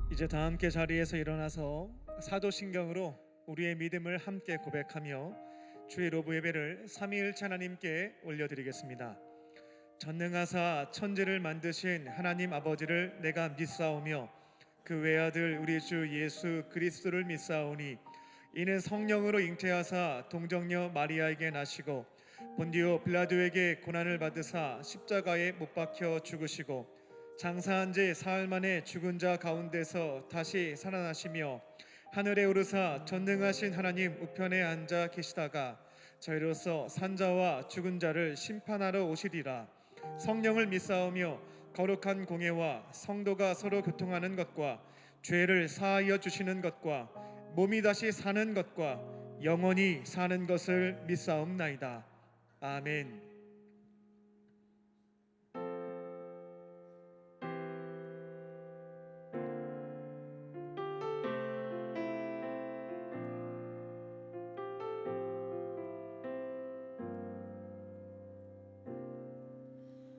이제 다 함께 자리에서 일어나서 사도신경으로 우리의 믿음을 함께 고백하며 주의 로브 예배를 삼위일체 하나님께 올려드리겠습니다. 전능하사 천지를 만드신 하나님 아버지를 내가 믿사오며 그 외아들 우리 주 예수 그리스도를 믿사오니 이는 성령으로 잉태하사 동정녀 마리아에게 나시고 본디오 빌라도에게 고난을 받으사 십자가에 못 박혀 죽으시고 장사한 지 사흘 만에 죽은 자 가운데서 다시 살아나시며 하늘에 오르사 전능하신 하나님 우편에 앉아 계시다가 저희로서 산자와 죽은 자를 심판하러 오시리라. 성령을 믿사오며 거룩한 공예와 성도가 서로 교통하는 것과 죄를 사하여 주시는 것과 몸이 다시 사는 것과 영원히 사는 것을 믿사옵나이다. 아멘.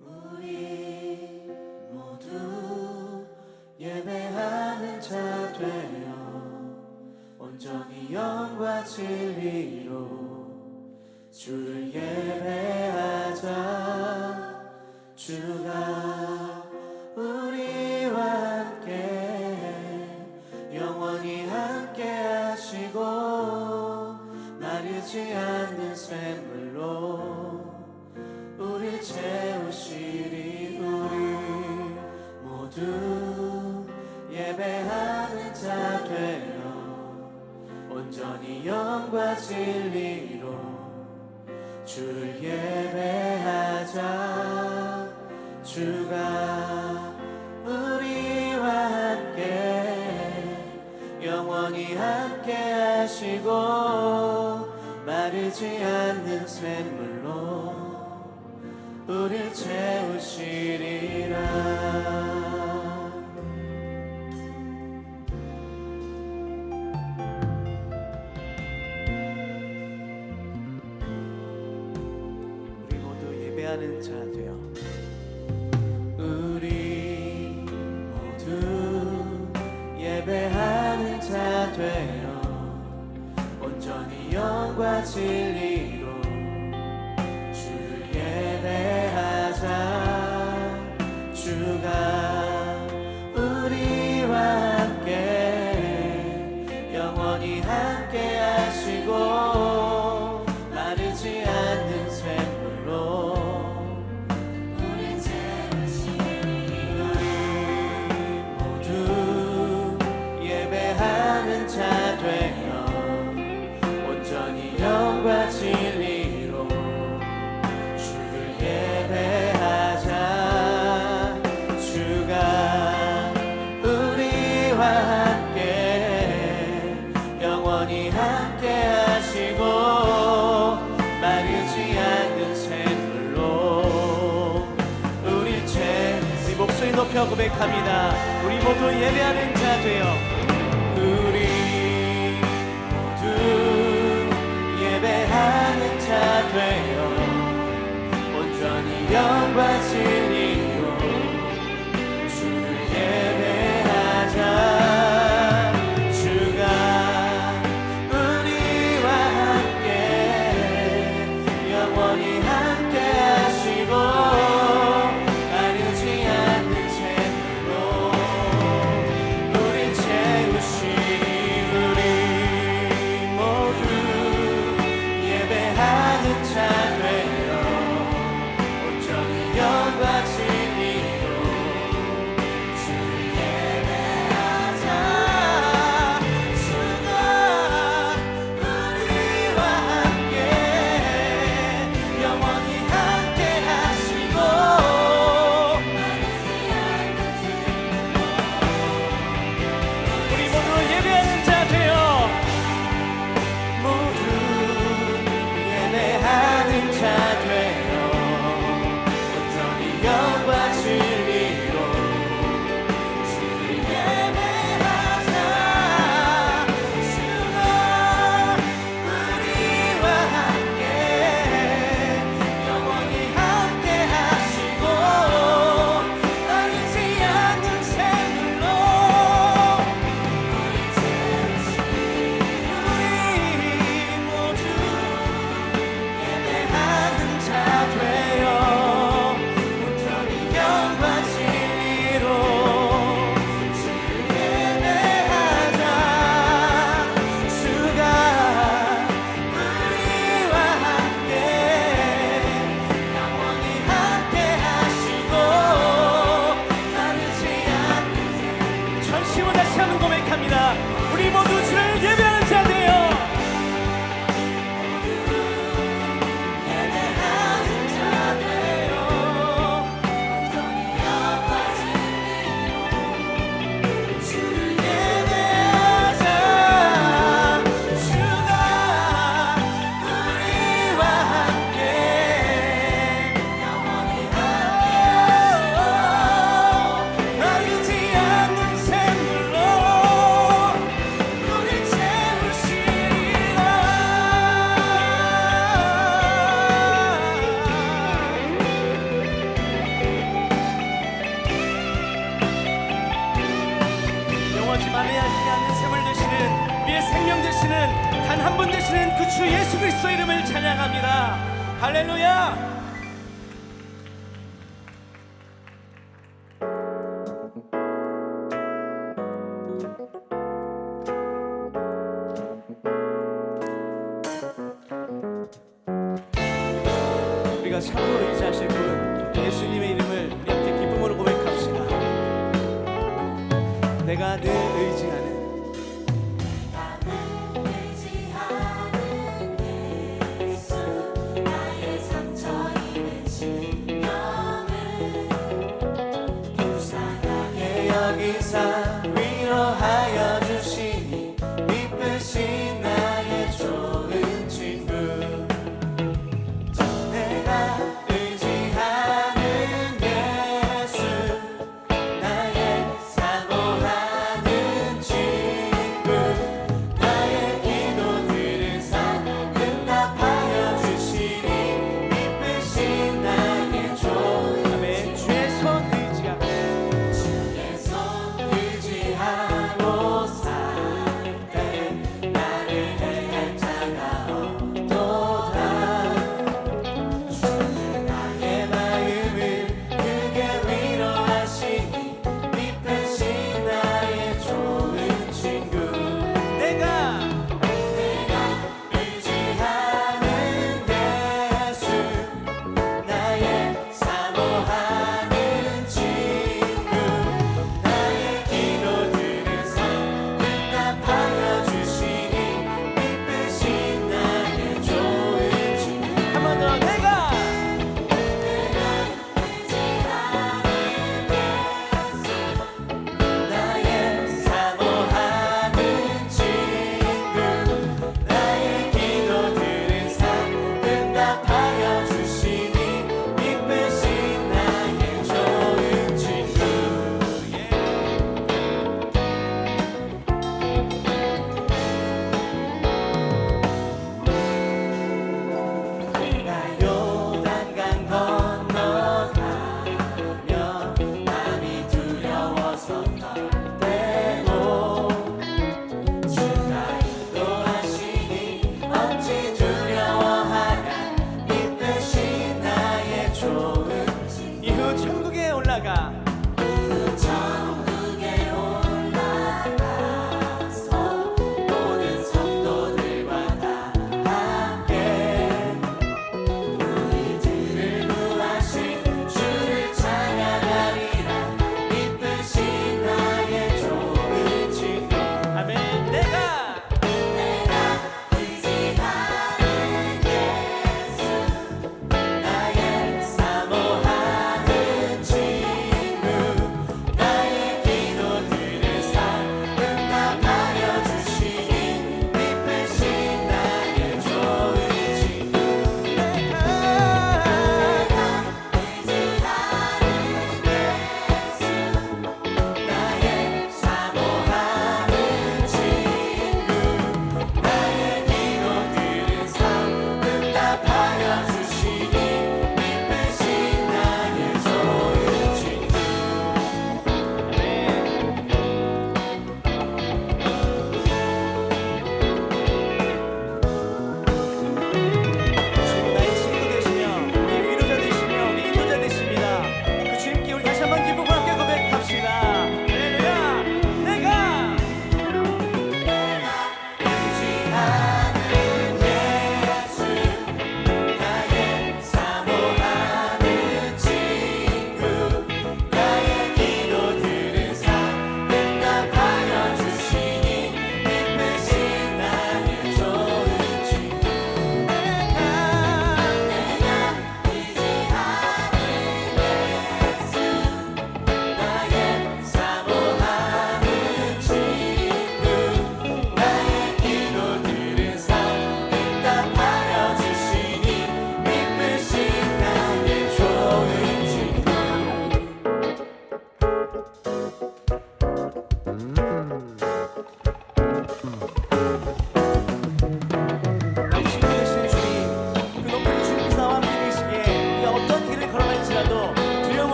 우리 모두 예배하는 자 되어 온전히 영과 진리로 주를 예배하자. 주가 우리와 함께 영원히 함께 하시고 마르지 않는 샘물로 우릴 채우시리. 우리 모두 예배하는 자 되어 온전히 영과 진리로 주를 예배하자. 주가 우리와 함께 영원히 함께 하시고 마르지 않는 샘물로 우릴 채우시리라. 우리 모두 예배하는 자 되어 우리 모두 예배하는 자 되어 온전히 영과 진리로 주를 예배하자. 주가 우리와 함께 영원히 함께 하시고 마르지 않는 샘물로 우리 채우시리. 우리 모두 예배하는 자 되어 온전히 영과 진리로 주를 예배하자. 주가 우리와 함께 영원히 함께 하시고 마르지 않는 샘물로 우리 우리 목소리 높여 고백합니다. 우리 모두 예배하는 자 되어 우리 모두 예배하는 자 되어 온전히 영과 진리로 주를 예배하자. 주가 우리와 함께 영원히 함께 하시고 마르지 않는 샘물로 우릴 채우시리. 우리 모두 예배하는 자 되어 온전히 영과 패하지 않는 샘을 되시는 우리의 생명 되시는 단 한 분 되시는 그 주 예수 그리스도 이름을 찬양합니다. 할렐루야. 우리가 참으로 의지하실 분 예수님의 이름을 우리 함께 기쁨으로 고백합시다. 내가 늘 의지하는 나의 상처 입은 심령을 불쌍하게 여기사 위로하여 주시니 이쁘신 나의 좋은 친구. 내가 의지하는 예수 나의 사모하는 친구. 나의 기도들을 다 응답하여 주시니 이쁘신 나의 좋은 아멘. 주의 손 의지하며 주의 손 의지하는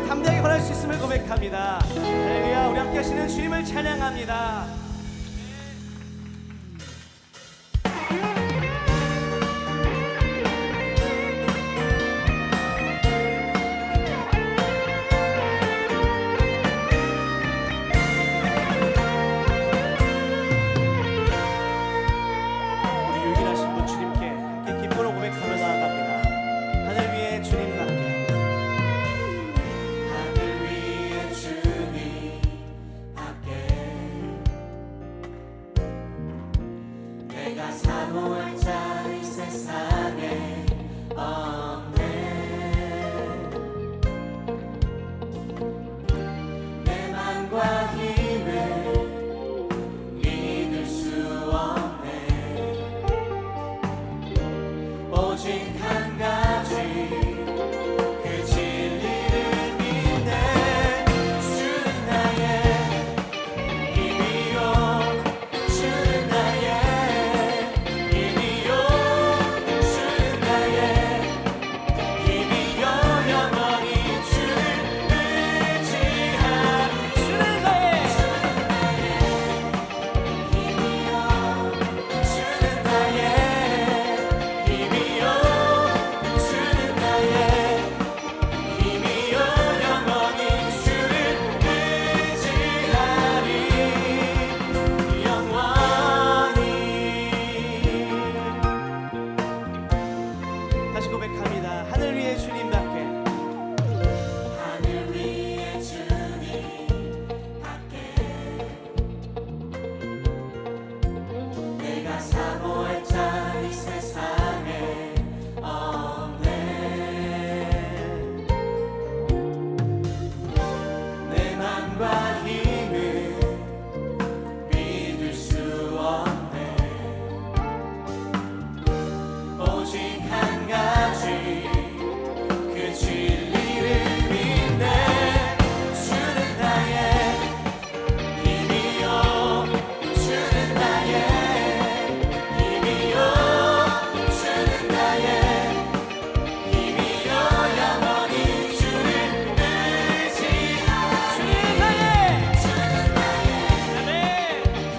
담대하게 권할 수 있음을 고백합니다. 할렐루야. 우리 함께 하시는 주님을 찬양합니다. 우리 유일하신 분 주님께 함께 기쁨으로 고백하며 나아갑니다. 하늘 위에 주님답게 하늘 위에 주님 밖에 내가 사모할 자 이 세상에 없네. 내 맘과 힘을 믿을 수 없네. 오직 한 가지 그 진리를 믿네. 주는 나의 힘이요, 주는 나의 힘이요, 주는 나의 힘이요. 영원히 주를 의지하리. 주는 나의 힘이요, 주는 나의 힘이요, 주는 나의 힘이요. 영원히 주를 의지하리. 영원히. 다시 고백합니다. 하늘 위에 주님답게 하늘 위에 주님 밖에 내가 사모할 자 이 세상에 없네. 내 맘과 힘을 믿을 수 없네. 오직 한 가지 그 진리를 믿네. 주는 나의 힘이요, 주는 나의 힘이요, 주는 나의 힘이요. 영원히 주를 의지하리. 주는 나의 주는 나의 아멘.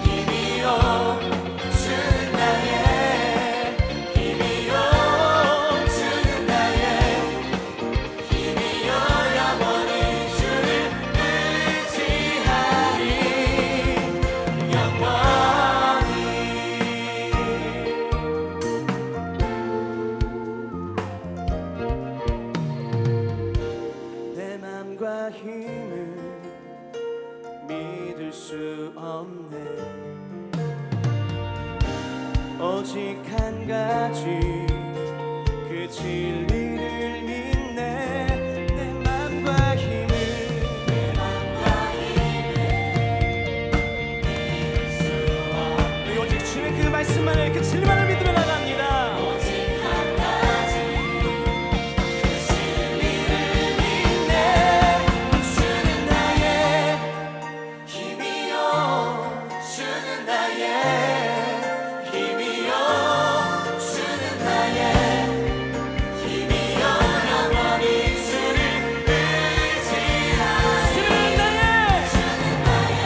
힘이요, 주는 나의 힘이요, 주는 나의 힘이요. 영원히 주를 의지하리. 영원히. 내 맘과 힘을 믿을 수 없네. 오직 한 가지 그 진리를 믿네. 내 맘과 힘을 우리 오직 주의 그 말씀만을 그 진리만을 믿으며 나갑니다. 오직 한 가지 그 진리를 믿네. 주는 나의 힘이요, 주는 나의 힘이요, 주는 나의 힘이요. 영원히 주를 의지하리. 주는 나의 주는 나의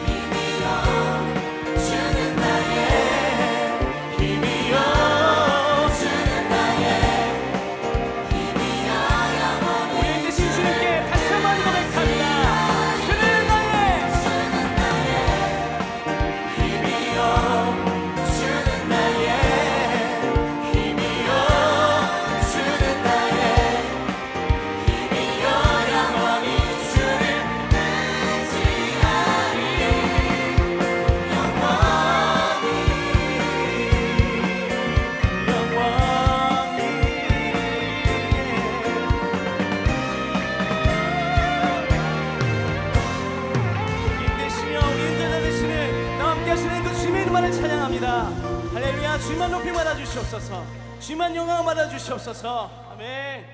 힘이요, 주는 나의 힘이요, 주는 나의 힘이요. 영원히 우리의 대신 주님께 다시 한번 고백합니다. 주는 나의 힘이요, 주는 나의 힘이요, 주는 나의 힘이요. 영원히 주를 의지하리. 힘내시며 우리 인자자 되시는 나와 함께 하시는 그 주님의 이름만을 찬양합니다. 할렐루야. 주님만 높이 받아 주시옵소서. 주님만 영광 받아 주시옵소서. 아멘.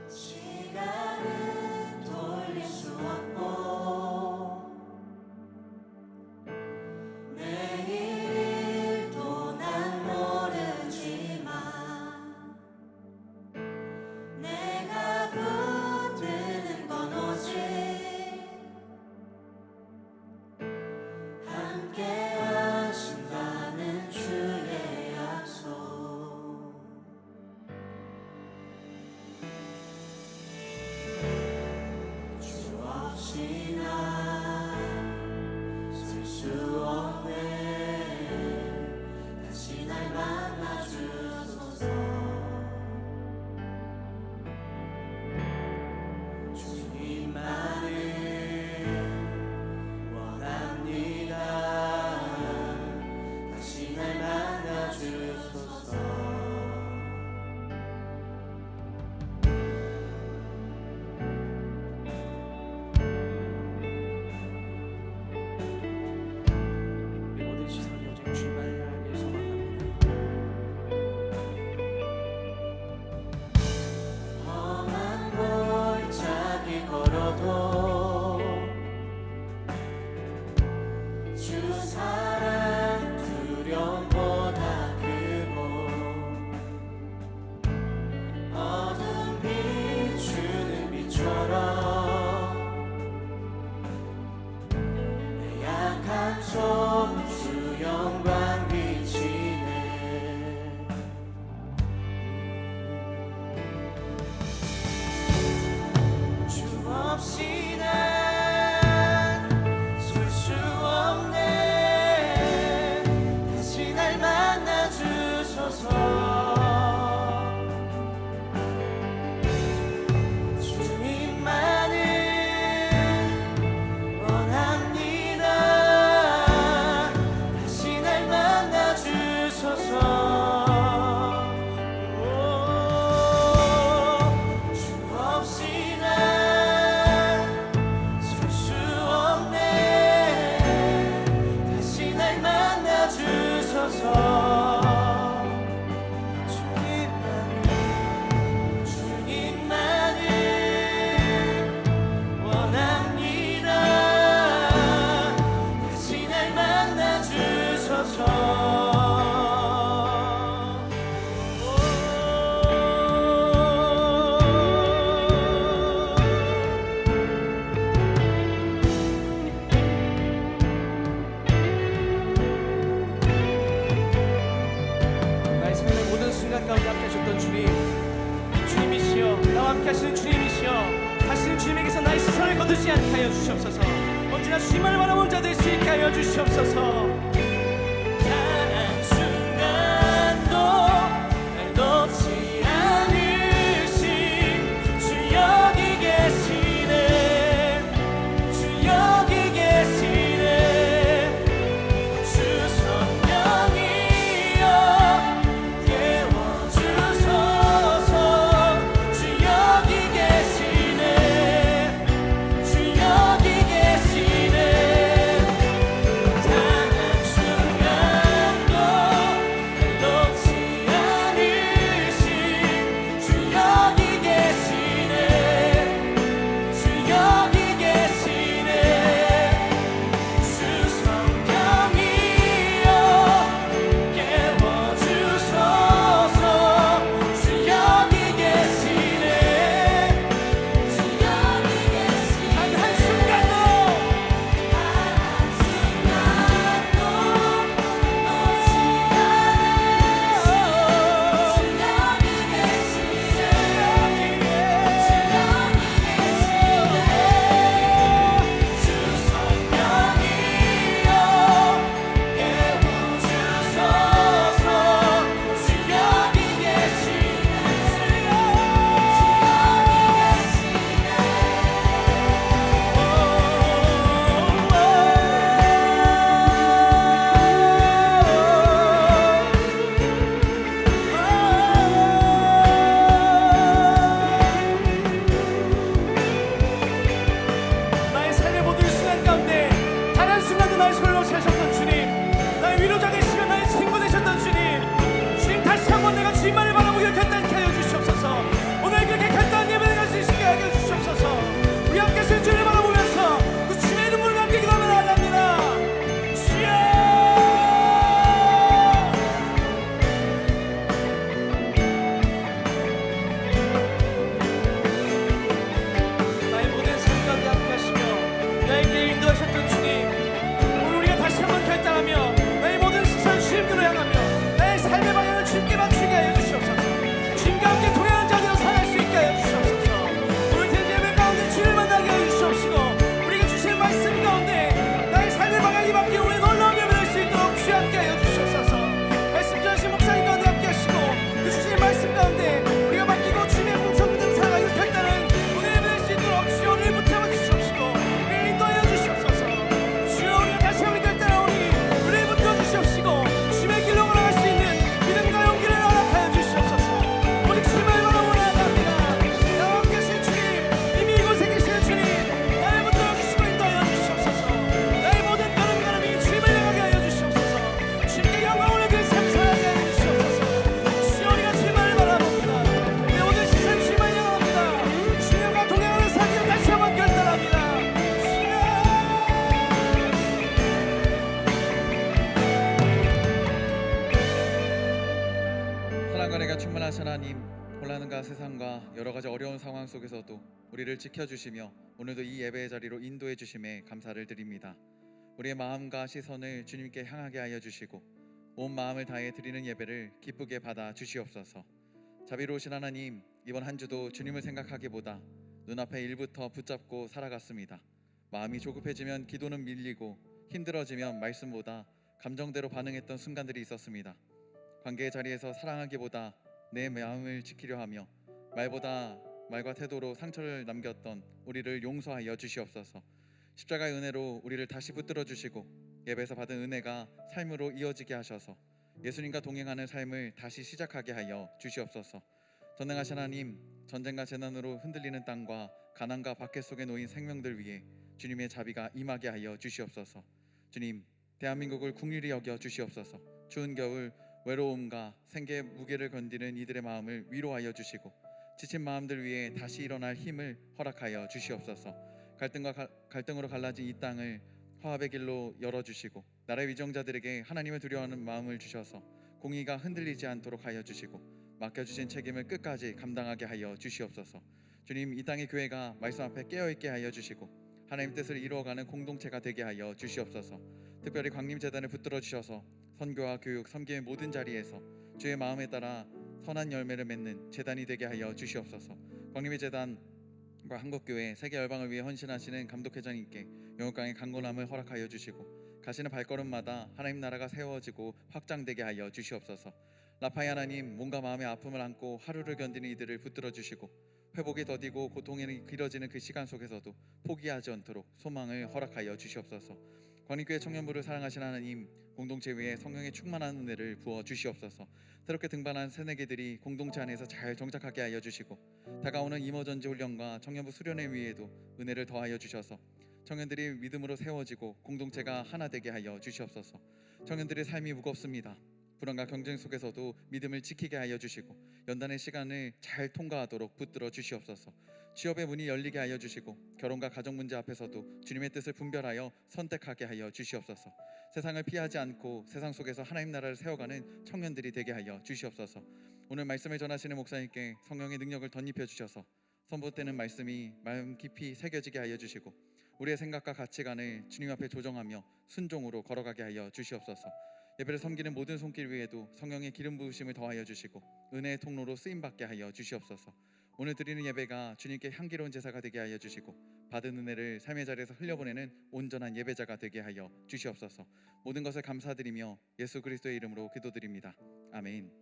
시간 주님에게서 나의 시선을 거두지 않게 하여 주시옵소서. 언제나 주님만을 바라본 자 될 수 있게 하여 주시옵소서. 단 한순간도 날 놓지 않으신 주 여기 계시네. 주 여기 계시네. 주 성령이여 깨워주소서. 주 여기 계시네. 주 여기 계시네. 단 한순간도 날 놓지 않으신 주 여기 계시네. 주 여기 계시네. 주 성령이여 깨워주소서. 주 여기 계시네. 주 여기 계시네. 단 한순간도 나의 삶의 모든 순간 가운데 단 한순간도 나의 손을 놓지 않으셨던 주님, 나의 위로자 되시며 나의 친구 되셨던 주님, 주님 다시 한번 내가 주님만을 바라보기를 결단케 하여 주시옵소서. 오늘 그렇게 결단한 예배를 갈 수 있게 하여 주시옵소서. 우리 함께 신 주님을 바라보면서 그 주님의 눈물과 함께 기도하며 나아갑니다. 주여. 나의 모든 삶 가운데 함께 하시며 나에게 인도하셨던 주님, 오늘 우리가 다시 한번 결단하며 나의 모든 시선 주님께로 향하며 나의 삶의 방향을 주님께 맞추게 하여 주시옵소서. 주님과 함께 동행하는 자들로 살아갈 수 있게 하여 주시옵소서. 오늘 예배 가운데 주님을 만나게 하여 주시옵시고 우리가 주신 말씀 가운데 나의 삶의 방향이 바뀌어 우리의 놀라운 예배 될 수 있도록 주여 함께 하여 주시옵소서. 말씀 전하신 목사님 가운데 함께 하시고 그 주신 말씀 가운데 우리가 바뀌고 주님의 풍성 믿음 살아가기를 결단하는 오늘 예배 될 수 있도록 주여 우리를 붙잡아 주시옵시고 우리를 인도하여 주시옵소서. 주여 우리가 다시 한번 결단하오니 우리를 붙들어 주시옵시고 주님의 길로 걸어갈 수 있는 믿음과 용기를 허락하여 주시옵소서. 오직 주님을 바라보고 나아갑니다. 나와 함께 하신 주님, 이미 이곳에 계시는 주님, 나를 붙들어 주시고 인도하여 주시옵소서. 나의 모든 걸음걸음이 주님을 향하게 하여 주시옵소서. 주님께 영광을 드릴 삶 살아가게 하여 주시옵소서. 주여 우리가 주님만을 바라봅니다. 내 모든 시선 주님을 향합니다. 주님과 동행하는 사기를 다시 한번 결단합니다. 주여. 사랑과 은혜가 충만하신 하나님, 혼란과 세상과 여러 가지 어려운 상황 속에서도 우리를 지켜주시며 오늘도 이 예배의 자리로 인도해 주심에 감사를 드립니다. 우리의 마음과 시선을 주님께 향하게 하여 주시고 온 마음을 다해 드리는 예배를 기쁘게 받아 주시옵소서. 자비로우신 하나님, 이번 한 주도 주님을 생각하기보다 눈앞의 일부터 붙잡고 살아갔습니다. 마음이 조급해지면 기도는 밀리고 힘들어지면 말씀보다 감정대로 반응했던 순간들이 있었습니다. 관계의 자리에서 사랑하기보다 내 마음을 지키려 하며 말보다 말과 태도로 상처를 남겼던 우리를 용서하여 주시옵소서. 십자가의 은혜로 우리를 다시 붙들어 주시고 예배에서 받은 은혜가 삶으로 이어지게 하셔서 예수님과 동행하는 삶을 다시 시작하게 하여 주시옵소서. 전능하신 하나님, 전쟁과 재난으로 흔들리는 땅과 가난과 박해 속에 놓인 생명들 위해 주님의 자비가 임하게 하여 주시옵소서. 주님, 대한민국을 긍휼히 여겨 주시옵소서. 추운 겨울 외로움과 생계의 무게를 건드리는 이들의 마음을 위로하여 주시고 지친 마음들 위해 다시 일어날 힘을 허락하여 주시옵소서. 갈등으로 갈라진 이 땅을 화합의 길로 열어주시고 나라의 위정자들에게 하나님을 두려워하는 마음을 주셔서 공의가 흔들리지 않도록 하여 주시고 맡겨주신 책임을 끝까지 감당하게 하여 주시옵소서. 주님, 이 땅의 교회가 말씀 앞에 깨어있게 하여 주시고 하나님 뜻을 이루어가는 공동체가 되게 하여 주시옵소서. 특별히 광림재단을 붙들어 주셔서 선교와 교육, 섬김의 모든 자리에서 주의 마음에 따라 선한 열매를 맺는 재단이 되게 하여 주시옵소서. 광림의 재단 한국교회 세계 열방을 위해 헌신하시는 감독회장님께 영육강의 강건함을 허락하여 주시고 가시는 발걸음마다 하나님 나라가 세워지고 확장되게 하여 주시옵소서. 라파이 하나님, 몸과 마음의 아픔을 안고 하루를 견디는 이들을 붙들어 주시고 회복이 더디고 고통이 길어지는 그 시간 속에서도 포기하지 않도록 소망을 허락하여 주시옵소서. 광림교회 청년부를 사랑하신 하나님, 공동체 위에 성령의 충만한 은혜를 부어 주시옵소서. 새롭게 등반한 새내기들이 공동체 안에서 잘 정착하게 하여 주시고 다가오는 임원전지 훈련과 청년부 수련회 위에도 은혜를 더하여 주셔서 청년들이 믿음으로 세워지고 공동체가 하나 되게 하여 주시옵소서. 청년들의 삶이 무겁습니다. 불안과 경쟁 속에서도 믿음을 지키게 하여 주시고 연단의 시간을 잘 통과하도록 붙들어 주시옵소서. 취업의 문이 열리게 하여 주시고 결혼과 가정 문제 앞에서도 주님의 뜻을 분별하여 선택하게 하여 주시옵소서. 세상을 피하지 않고 세상 속에서 하나님 나라를 세워가는 청년들이 되게 하여 주시옵소서. 오늘 말씀을 전하시는 목사님께 성령의 능력을 덧입혀 주셔서 선포되는 말씀이 마음 깊이 새겨지게 하여 주시고 우리의 생각과 가치관을 주님 앞에 조정하며 순종으로 걸어가게 하여 주시옵소서. 예배를 섬기는 모든 손길 위에도 성령의 기름 부으심을 더하여 주시고 은혜의 통로로 쓰임받게 하여 주시옵소서. 오늘 드리는 예배가 주님께 향기로운 제사가 되게 하여 주시고 받은 은혜를 삶의 자리에서 흘려보내는 온전한 예배자가 되게 하여 주시옵소서. 모든 것을 감사드리며 예수 그리스도의 이름으로 기도드립니다. 아멘.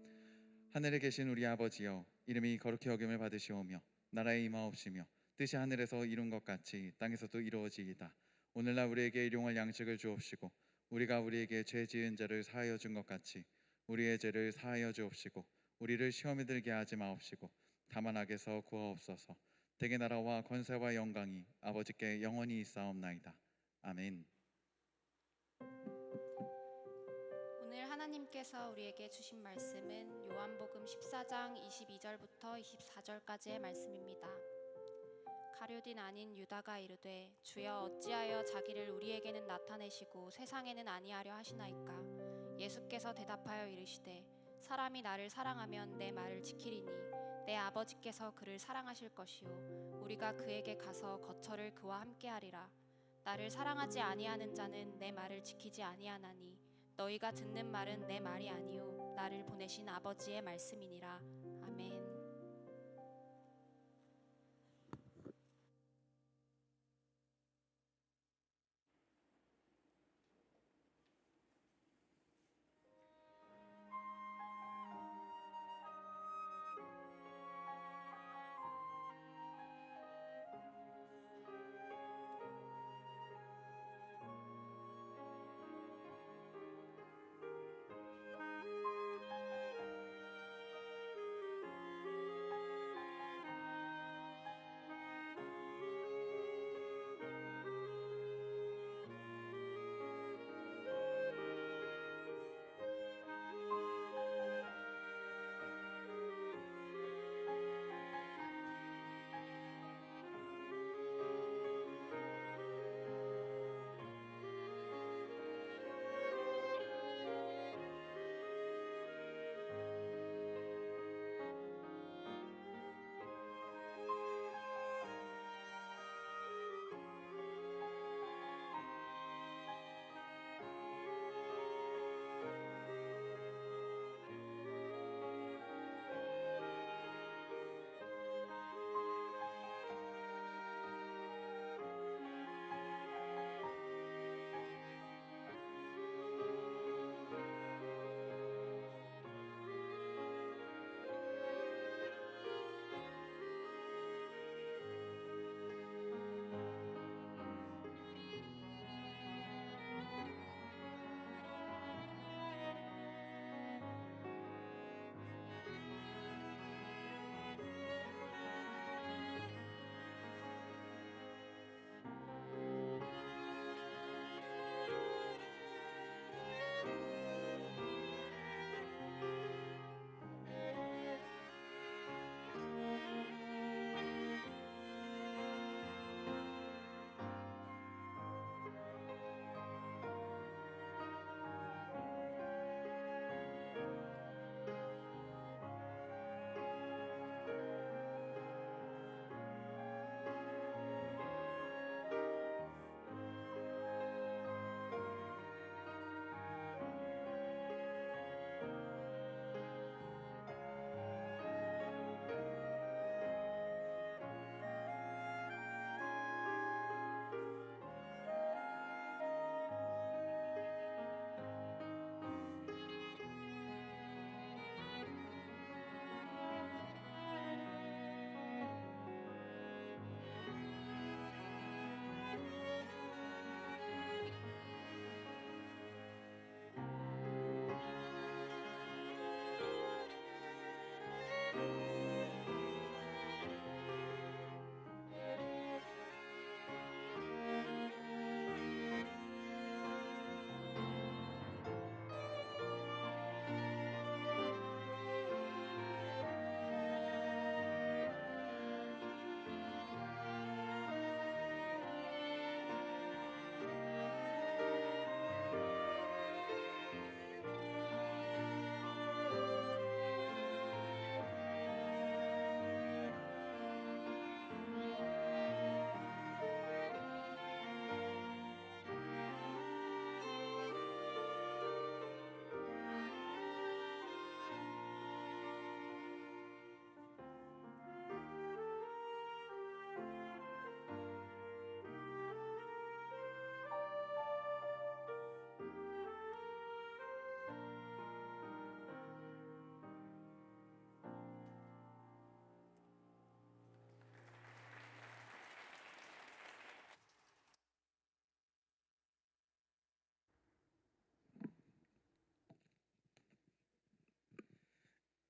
하늘에 계신 우리 아버지여, 이름이 거룩히 여김을 받으시오며 나라의 임하옵시며 뜻이 하늘에서 이룬 것 같이 땅에서도 이루어지이다. 오늘날 우리에게 일용할 양식을 주옵시고 우리가 우리에게 죄 지은 자를 사하여 준 것 같이 우리의 죄를 사하여 주옵시고 우리를 시험에 들게 하지 마옵시고 다만 악에서 구하옵소서. 대개 나라와 권세와 영광이 아버지께 영원히 있사옵나이다. 아멘. 오늘 하나님께서 우리에게 주신 말씀은 요한복음 14장 22절부터 24절까지의 말씀입니다. 가룟인 아닌 유다가 이르되 주여 어찌하여 자기를 우리에게는 나타내시고 세상에는 아니하려 하시나이까. 예수께서 대답하여 이르시되 사람이 나를 사랑하면 내 말을 지키리니 내 아버지께서 그를 사랑하실 것이요 우리가 그에게 가서 거처를 그와 함께하리라. 나를 사랑하지 아니하는 자는 내 말을 지키지 아니하나니 너희가 듣는 말은 내 말이 아니요 나를 보내신 아버지의 말씀이니라. 아멘.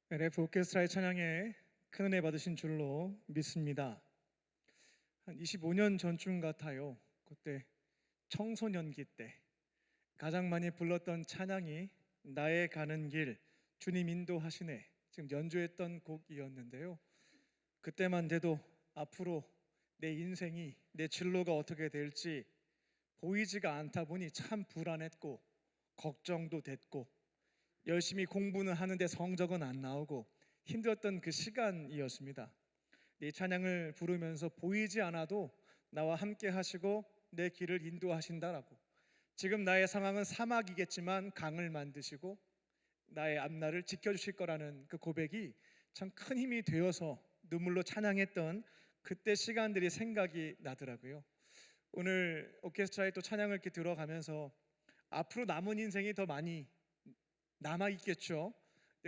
LF 오케스트라의 찬양에 큰 은혜 받으신 줄로 믿습니다. 한 25년 전쯤 같아요. 그때 청소년기 때 가장 많이 불렀던 찬양이 나의 가는 길 주님 인도하시네, 지금 연주했던 곡이었는데요. 그때만 돼도 앞으로 내 인생이, 내 진로가 어떻게 될지 보이지가 않다 보니 참 불안했고 걱정도 됐고 열심히 공부는 하는데 성적은 안 나오고 힘들었던 그 시간이었습니다. 이 찬양을 부르면서 보이지 않아도 나와 함께 하시고 내 길을 인도하신다라고, 지금 나의 상황은 사막이겠지만 강을 만드시고 나의 앞날을 지켜주실 거라는 그 고백이 참 큰 힘이 되어서 눈물로 찬양했던 그때 시간들이 생각이 나더라고요. 오늘 오케스트라에 또 찬양을 이렇게 들어가면서 앞으로 남은 인생이 더 많이 남아 있겠죠.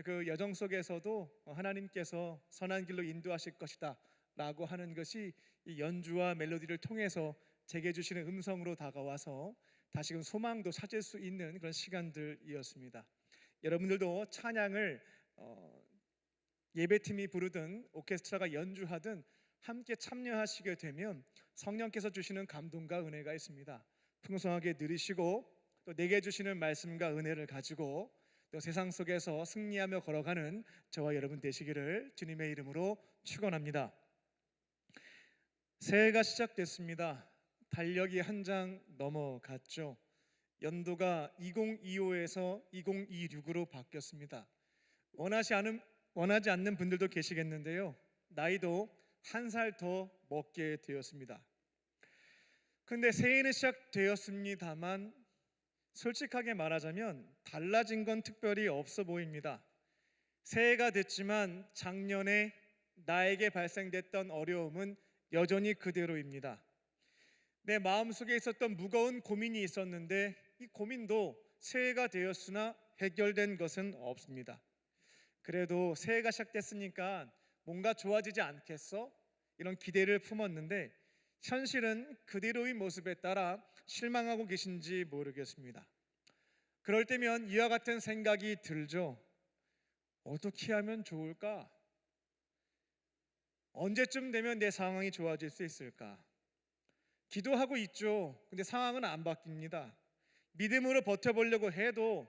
그 여정 속에서도 하나님께서 선한 길로 인도하실 것이다 라고 하는 것이 이 연주와 멜로디를 통해서 제게 주시는 음성으로 다가와서 다시금 소망도 찾을 수 있는 그런 시간들이었습니다. 여러분들도 찬양을 예배팀이 부르든 오케스트라가 연주하든 함께 참여하시게 되면 성령께서 주시는 감동과 은혜가 있습니다. 풍성하게 누리시고 또 내게 주시는 말씀과 은혜를 가지고 또 세상 속에서 승리하며 걸어가는 저와 여러분 되시기를 주님의 이름으로 축원합니다. 새해가 시작됐습니다. 달력이 한 장 넘어갔죠. 연도가 2025에서 2026으로 바뀌었습니다. 원하지 않는 분들도 계시겠는데요. 나이도 한 살 더 먹게 되었습니다. 근데 새해는 시작되었습니다만 솔직하게 말하자면 달라진 건 특별히 없어 보입니다. 새해가 됐지만 작년에 나에게 발생됐던 어려움은 여전히 그대로입니다. 내 마음속에 있었던 무거운 고민이 있었는데 이 고민도 새해가 되었으나 해결된 것은 없습니다. 그래도 새해가 시작됐으니까 뭔가 좋아지지 않겠어? 이런 기대를 품었는데 현실은 그대로의 모습에 따라 실망하고 계신지 모르겠습니다. 그럴 때면 이와 같은 생각이 들죠. 어떻게 하면 좋을까? 언제쯤 되면 내 상황이 좋아질 수 있을까? 기도하고 있죠. 근데 상황은 안 바뀝니다. 믿음으로 버텨보려고 해도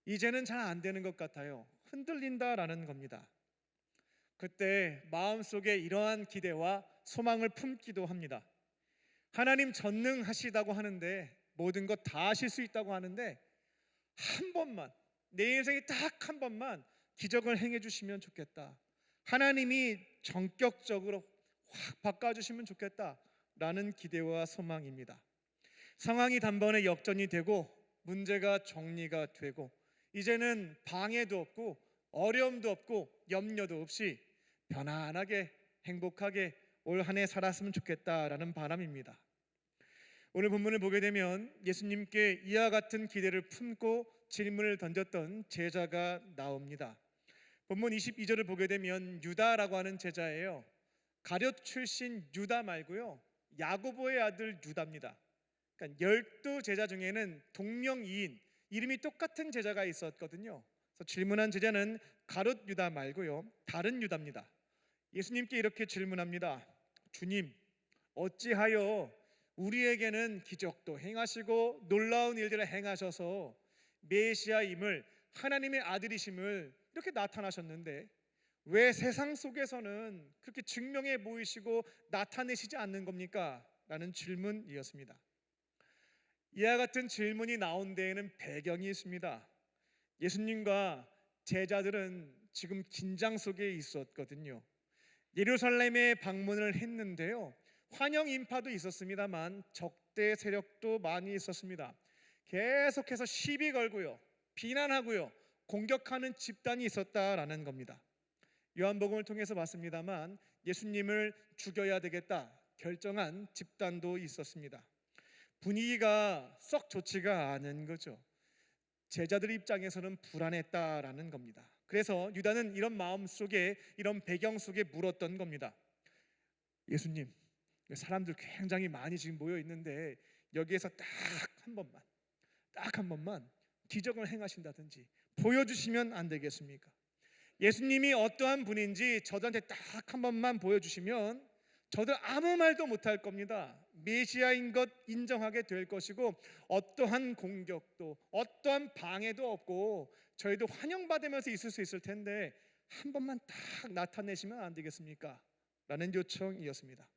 이제는 잘 안 되는 것 같아요. 흔들린다라는 겁니다. 그때 마음속에 이러한 기대와 소망을 품기도 합니다. 하나님 전능하시다고 하는데, 모든 것 다 하실 수 있다고 하는데 한 번만, 내 인생에 딱 한 번만 기적을 행해 주시면 좋겠다. 하나님이 전격적으로 확 바꿔주시면 좋겠다라는 기대와 소망입니다. 상황이 단번에 역전이 되고 문제가 정리가 되고 이제는 방해도 없고 어려움도 없고 염려도 없이 편안하게 행복하게 올 한 해 살았으면 좋겠다라는 바람입니다. 오늘 본문을 보게 되면 예수님께 이와 같은 기대를 품고 질문을 던졌던 제자가 나옵니다. 본문 22절을 보게 되면 유다라고 하는 제자예요. 가룟 출신 유다 말고요, 야고보의 아들 유다입니다. 그러니까 12제자 중에는 동명이인, 이름이 똑같은 제자가 있었거든요. 그래서 질문한 제자는 가룟 유다 말고요, 다른 유다입니다. 예수님께 이렇게 질문합니다. 주님, 어찌하여 우리에게는 기적도 행하시고 놀라운 일들을 행하셔서 메시아임을, 하나님의 아들이심을 이렇게 나타나셨는데 왜 세상 속에서는 그렇게 증명해 보이시고 나타내시지 않는 겁니까? 라는 질문이었습니다. 이와 같은 질문이 나온 데에는 배경이 있습니다. 예수님과 제자들은 지금 긴장 속에 있었거든요. 예루살렘에 방문을 했는데요, 환영 인파도 있었습니다만 적대 세력도 많이 있었습니다. 계속해서 시비 걸고요, 비난하고요, 공격하는 집단이 있었다라는 겁니다. 요한복음을 통해서 봤습니다만 예수님을 죽여야 되겠다 결정한 집단도 있었습니다. 분위기가 썩 좋지가 않은 거죠. 제자들 입장에서는 불안했다라는 겁니다. 그래서 유다는 이런 마음 속에, 이런 배경 속에 물었던 겁니다. 예수님, 사람들 굉장히 많이 지금 모여 있는데 여기에서 딱 한 번만 기적을 행하신다든지 보여주시면 안 되겠습니까? 예수님이 어떠한 분인지 저들한테 딱 한 번만 보여주시면 저들 아무 말도 못할 겁니다. 메시아인 것 인정하게 될 것이고 어떠한 공격도 어떠한 방해도 없고 저희도 환영받으면서 있을 수 있을 텐데 한 번만 딱 나타내시면 안 되겠습니까? 라는 요청이었습니다.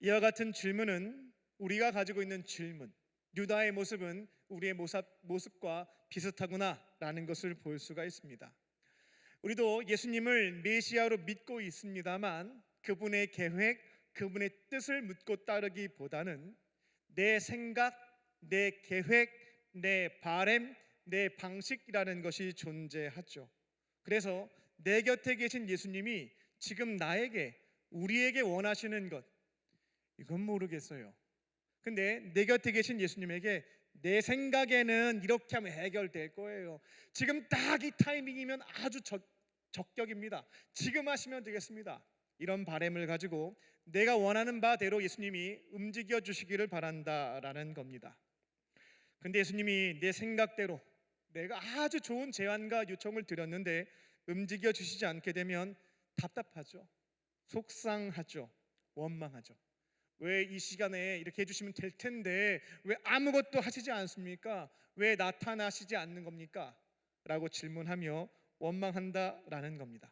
이와 같은 질문은 우리가 가지고 있는 질문, 유다의 모습은 우리의 모습과 비슷하구나 라는 것을 볼 수가 있습니다. 우리도 예수님을 메시아로 믿고 있습니다만 그분의 계획, 그분의 뜻을 묻고 따르기보다는 내 생각, 내 계획, 내 바램, 내 방식이라는 것이 존재하죠. 그래서 내 곁에 계신 예수님이 지금 나에게, 우리에게 원하시는 것, 이건 모르겠어요. 근데 내 곁에 계신 예수님에게 내 생각에는 이렇게 하면 해결될 거예요. 지금 딱 이 타이밍이면 아주 적격입니다. 지금 하시면 되겠습니다. 이런 바램을 가지고 내가 원하는 바대로 예수님이 움직여 주시기를 바란다라는 겁니다. 근데 예수님이 내 생각대로 내가 아주 좋은 제안과 요청을 드렸는데 움직여 주시지 않게 되면 답답하죠. 속상하죠. 원망하죠. 왜 이 시간에 이렇게 해주시면 될 텐데 왜 아무것도 하시지 않습니까? 왜 나타나시지 않는 겁니까? 라고 질문하며 원망한다라는 겁니다.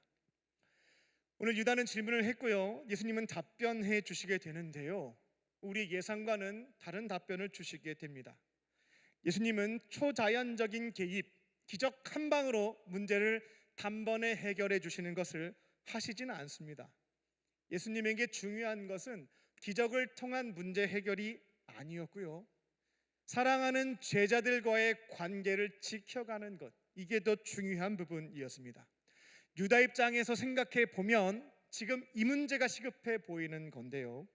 오늘 유다는 질문을 했고요. 예수님은 답변해 주시게 되는데요. 우리 예상과는 다른 답변을 주시게 됩니다. 예수님은 초자연적인 개입, 기적 한 방으로 문제를 단번에 해결해 주시는 것을 하시지는 않습니다. 예수님에게 중요한 것은 기적을 통한 문제 해결이 아니었고요. 사랑하는 제자들과의 관계를 지켜가는 것, 이게 더 중요한 부분이었습니다. 유다 입장에서 생각해 보면 지금 이 문제가 시급해 보이는 건데요.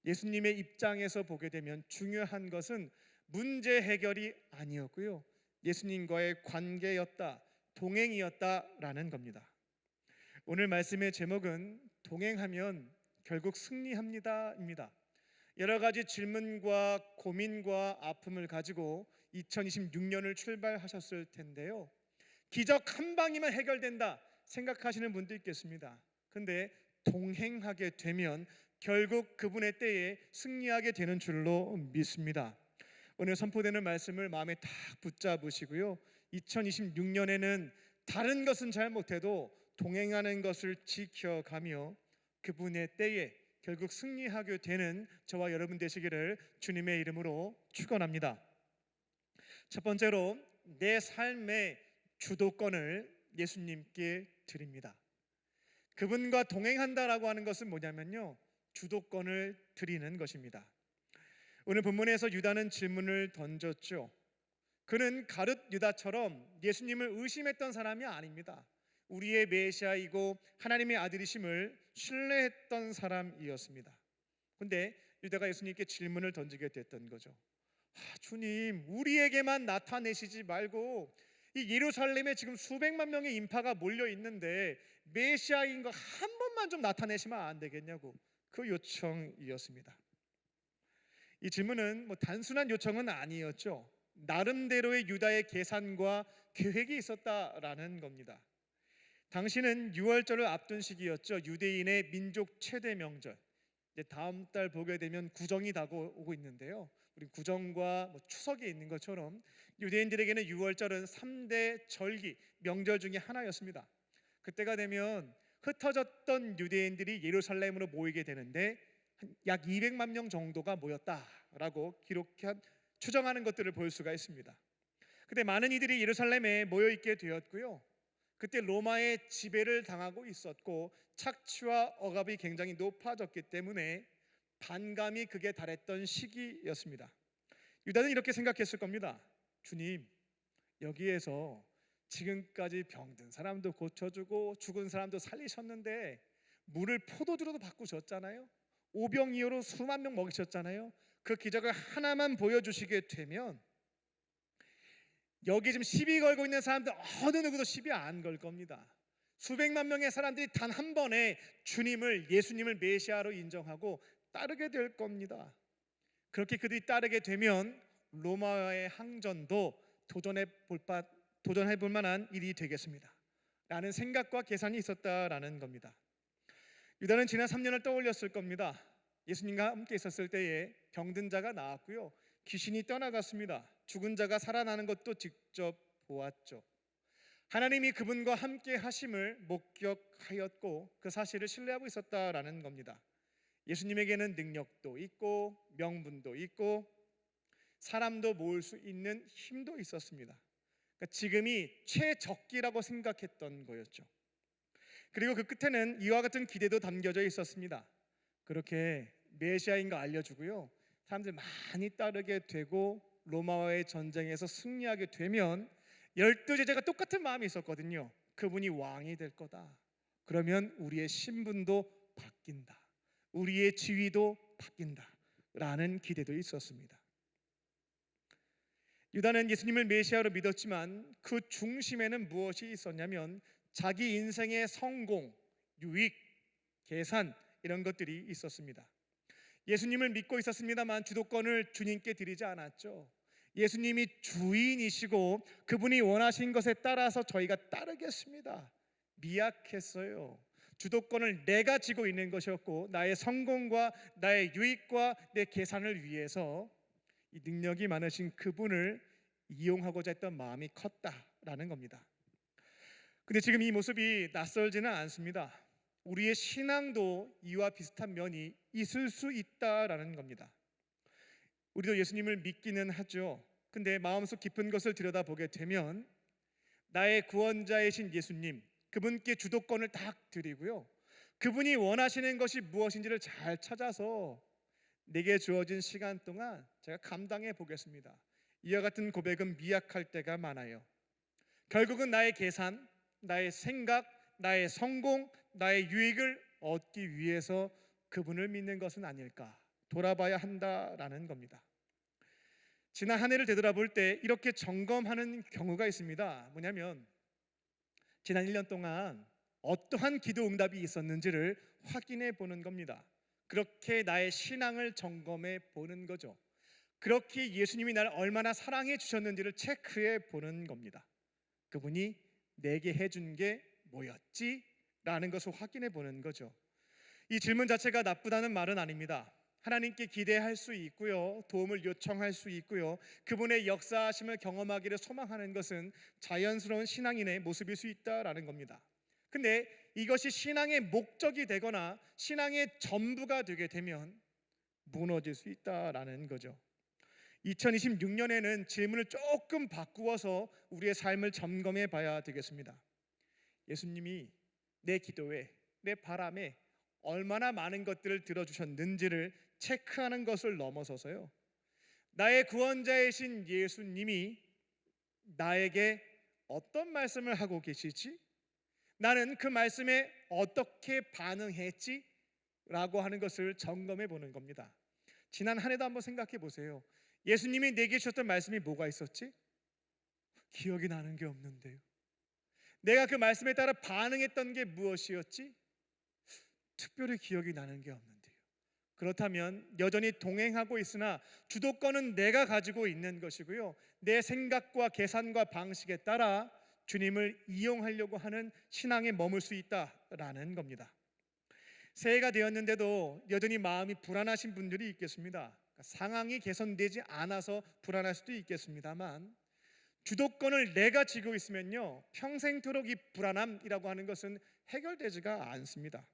예수님의 입장에서 보게 되면 중요한 것은 문제 해결이 아니었고요. 예수님과의 관계였다, 동행이었다라는 겁니다. 오늘 말씀의 제목은 동행하면 결국 승리합니다입니다. 여러 가지 질문과 고민과 아픔을 가지고 2026년을 출발하셨을 텐데요. 기적 한 방이면 해결된다 생각하시는 분도 있겠습니다. 근데 동행하게 되면 결국 그분의 때에 승리하게 되는 줄로 믿습니다. 오늘 선포되는 말씀을 마음에 딱 붙잡으시고요. 2026년에는 다른 것은 잘 못해도 동행하는 것을 지켜가며 그분의 때에 결국 승리하게 되는 저와 여러분 되시기를 주님의 이름으로 축원합니다. 첫 번째로 내 삶의 주도권을 예수님께 드립니다. 그분과 동행한다라고 하는 것은 뭐냐면요, 주도권을 드리는 것입니다. 오늘 본문에서 유다는 질문을 던졌죠. 그는 가룟 유다처럼 예수님을 의심했던 사람이 아닙니다. 우리의 메시아이고 하나님의 아들이심을 신뢰했던 사람이었습니다. 그런데 유다가 예수님께 질문을 던지게 됐던 거죠. 주님, 우리에게만 나타내시지 말고 이 예루살렘에 지금 수백만 명의 인파가 몰려 있는데 메시아인 거 한 번만 좀 나타내시면 안 되겠냐고, 그 요청이었습니다. 이 질문은 단순한 요청은 아니었죠. 나름대로의 유다의 계산과 계획이 있었다라는 겁니다. 당시는 유월절을 앞둔 시기였죠. 유대인의 민족 최대 명절. 이제 다음 달 보게 되면 구정이 다가오고 있는데요. 우리 구정과 추석이 있는 것처럼 유대인들에게는 유월절은 3대 절기 명절 중에 하나였습니다. 그때가 되면 흩어졌던 유대인들이 예루살렘으로 모이게 되는데 약 200만 명 정도가 모였다라고 추정하는 것들을 볼 수가 있습니다. 그때 많은 이들이 예루살렘에 모여 있게 되었고요. 그때 로마의 지배를 당하고 있었고 착취와 억압이 굉장히 높아졌기 때문에 반감이 극에 달했던 시기였습니다. 유다는 이렇게 생각했을 겁니다. 주님, 여기에서 지금까지 병든 사람도 고쳐주고 죽은 사람도 살리셨는데 물을 포도주로도 바꾸셨잖아요. 오병이어로 수만 명 먹이셨잖아요. 그 기적을 하나만 보여주시게 되면 여기 지금 시비 걸고 있는 사람들 어느 누구도 시비 안 걸 겁니다. 수백만 명의 사람들이 단 한 번에 주님을, 예수님을 메시아로 인정하고 따르게 될 겁니다. 그렇게 그들이 따르게 되면 로마의 항전도 도전해 볼 만한 일이 되겠습니다. 라는 생각과 계산이 있었다라는 겁니다. 유다는 지난 3년을 떠올렸을 겁니다. 예수님과 함께 있었을 때에 병든 자가 나았고요, 귀신이 떠나갔습니다. 죽은 자가 살아나는 것도 직접 보았죠. 하나님이 그분과 함께 하심을 목격하였고 그 사실을 신뢰하고 있었다라는 겁니다. 예수님에게는 능력도 있고 명분도 있고 사람도 모을 수 있는 힘도 있었습니다. 그러니까 지금이 최적기라고 생각했던 거였죠. 그리고 그 끝에는 이와 같은 기대도 담겨져 있었습니다. 그렇게 메시아인 거 알려주고요, 사람들 많이 따르게 되고 로마와의 전쟁에서 승리하게 되면 12제자가 똑같은 마음이 있었거든요. 그분이 왕이 될 거다. 그러면 우리의 신분도 바뀐다, 우리의 지위도 바뀐다 라는 기대도 있었습니다. 유다는 예수님을 메시아로 믿었지만 그 중심에는 무엇이 있었냐면 자기 인생의 성공, 유익, 계산 이런 것들이 있었습니다. 예수님을 믿고 있었습니다만 주도권을 주님께 드리지 않았죠. 예수님이 주인이시고 그분이 원하신 것에 따라서 저희가 따르겠습니다. 미약했어요. 주도권을 내가 쥐고 있는 것이었고 나의 성공과 나의 유익과 내 계산을 위해서 이 능력이 많으신 그분을 이용하고자 했던 마음이 컸다라는 겁니다. 근데 지금 이 모습이 낯설지는 않습니다. 우리의 신앙도 이와 비슷한 면이 있을 수 있다라는 겁니다. 우리도 예수님을 믿기는 하죠. 근데 마음속 깊은 것을 들여다보게 되면 나의 구원자이신 예수님, 그분께 주도권을 딱 드리고요, 그분이 원하시는 것이 무엇인지를 잘 찾아서 내게 주어진 시간 동안 제가 감당해 보겠습니다. 이와 같은 고백은 미약할 때가 많아요. 결국은 나의 계산, 나의 생각, 나의 성공, 나의 유익을 얻기 위해서 그분을 믿는 것은 아닐까 돌아봐야 한다라는 겁니다. 지난 한 해를 되돌아볼 때 이렇게 점검하는 경우가 있습니다. 뭐냐면 지난 1년 동안 어떠한 기도 응답이 있었는지를 확인해 보는 겁니다. 그렇게 나의 신앙을 점검해 보는 거죠. 그렇게 예수님이 나를 얼마나 사랑해 주셨는지를 체크해 보는 겁니다. 그분이 내게 해준 게 뭐였지? 라는 것을 확인해 보는 거죠. 이 질문 자체가 나쁘다는 말은 아닙니다. 하나님께 기대할 수 있고요, 도움을 요청할 수 있고요, 그분의 역사하심을 경험하기를 소망하는 것은 자연스러운 신앙인의 모습일 수 있다라는 겁니다. 근데 이것이 신앙의 목적이 되거나 신앙의 전부가 되게 되면 무너질 수 있다라는 거죠. 2026년에는 질문을 조금 바꾸어서 우리의 삶을 점검해 봐야 되겠습니다. 예수님이 내 기도에, 내 바람에 얼마나 많은 것들을 들어주셨는지를 체크하는 것을 넘어서서요, 나의 구원자이신 예수님이 나에게 어떤 말씀을 하고 계시지? 나는 그 말씀에 어떻게 반응했지? 라고 하는 것을 점검해 보는 겁니다. 지난 한 해도 한번 생각해 보세요. 예수님이 내게 주셨던 말씀이 뭐가 있었지? 기억이 나는 게 없는데요. 내가 그 말씀에 따라 반응했던 게 무엇이었지? 특별히 기억이 나는 게 없는데요. 그렇다면 여전히 동행하고 있으나 주도권은 내가 가지고 있는 것이고요, 내 생각과 계산과 방식에 따라 주님을 이용하려고 하는 신앙에 머물 수 있다라는 겁니다. 새해가 되었는데도 여전히 마음이 불안하신 분들이 있겠습니다. 상황이 개선되지 않아서 불안할 수도 있겠습니다만 주도권을 내가 쥐고 있으면요, 평생토록 이 불안함이라고 하는 것은 해결되지가 않습니다.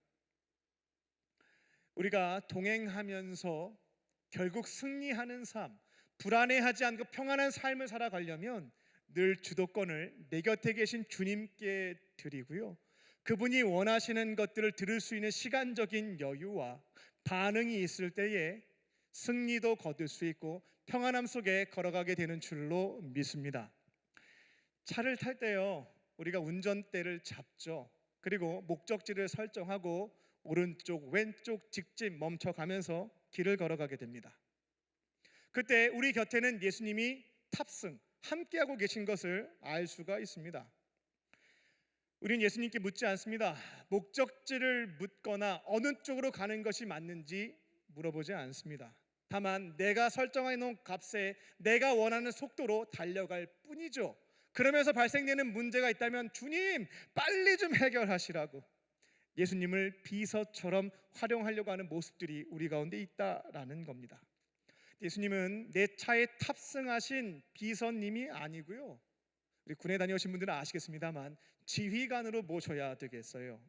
우리가 동행하면서 결국 승리하는 삶, 불안해하지 않고 평안한 삶을 살아가려면 늘 주도권을 내 곁에 계신 주님께 드리고요, 그분이 원하시는 것들을 들을 수 있는 시간적인 여유와 반응이 있을 때에 승리도 거둘 수 있고 평안함 속에 걸어가게 되는 줄로 믿습니다. 차를 탈 때요, 우리가 운전대를 잡죠. 그리고 목적지를 설정하고 오른쪽 왼쪽 직진 멈춰가면서 길을 걸어가게 됩니다. 그때 우리 곁에는 예수님이 탑승 함께하고 계신 것을 알 수가 있습니다. 우리는 예수님께 묻지 않습니다. 목적지를 묻거나 어느 쪽으로 가는 것이 맞는지 물어보지 않습니다. 다만 내가 설정해 놓은 값에 내가 원하는 속도로 달려갈 뿐이죠. 그러면서 발생되는 문제가 있다면 주님 빨리 좀 해결하시라고 예수님을 비서처럼 활용하려고 하는 모습들이 우리 가운데 있다라는 겁니다. 예수님은 내 차에 탑승하신 비서님이 아니고요, 우리 군에 다녀오신 분들은 아시겠습니다만 지휘관으로 모셔야 되겠어요.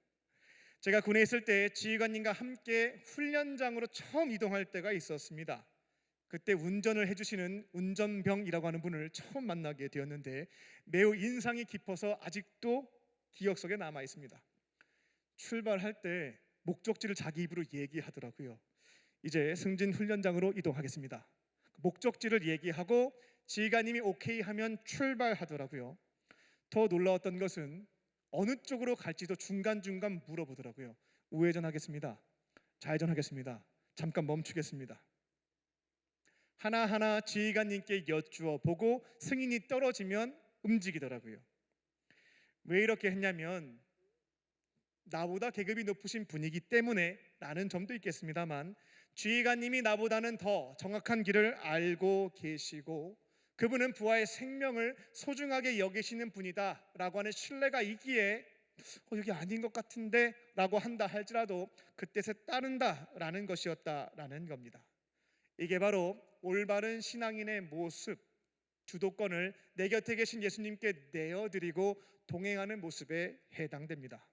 제가 군에 있을 때 지휘관님과 함께 훈련장으로 처음 이동할 때가 있었습니다. 그때 운전을 해주시는 운전병이라고 하는 분을 처음 만나게 되었는데 매우 인상이 깊어서 아직도 기억 속에 남아 있습니다. 출발할 때 목적지를 자기 입으로 얘기하더라고요. 이제 승진 훈련장으로 이동하겠습니다. 목적지를 얘기하고 지휘관님이 오케이 하면 출발하더라고요. 더 놀라웠던 것은 어느 쪽으로 갈지도 중간중간 물어보더라고요. 우회전하겠습니다. 좌회전하겠습니다. 잠깐 멈추겠습니다. 하나하나 지휘관님께 여쭈어 보고 승인이 떨어지면 움직이더라고요. 왜 이렇게 했냐면 나보다 계급이 높으신 분이기 때문에 라는 점도 있겠습니다만 지휘관님이 나보다는 더 정확한 길을 알고 계시고 그분은 부하의 생명을 소중하게 여기시는 분이다 라고 하는 신뢰가 있기에 여기 아닌 것 같은데 라고 한다 할지라도 그 뜻에 따른다 라는 것이었다라는 겁니다. 이게 바로 올바른 신앙인의 모습, 주도권을 내 곁에 계신 예수님께 내어드리고 동행하는 모습에 해당됩니다.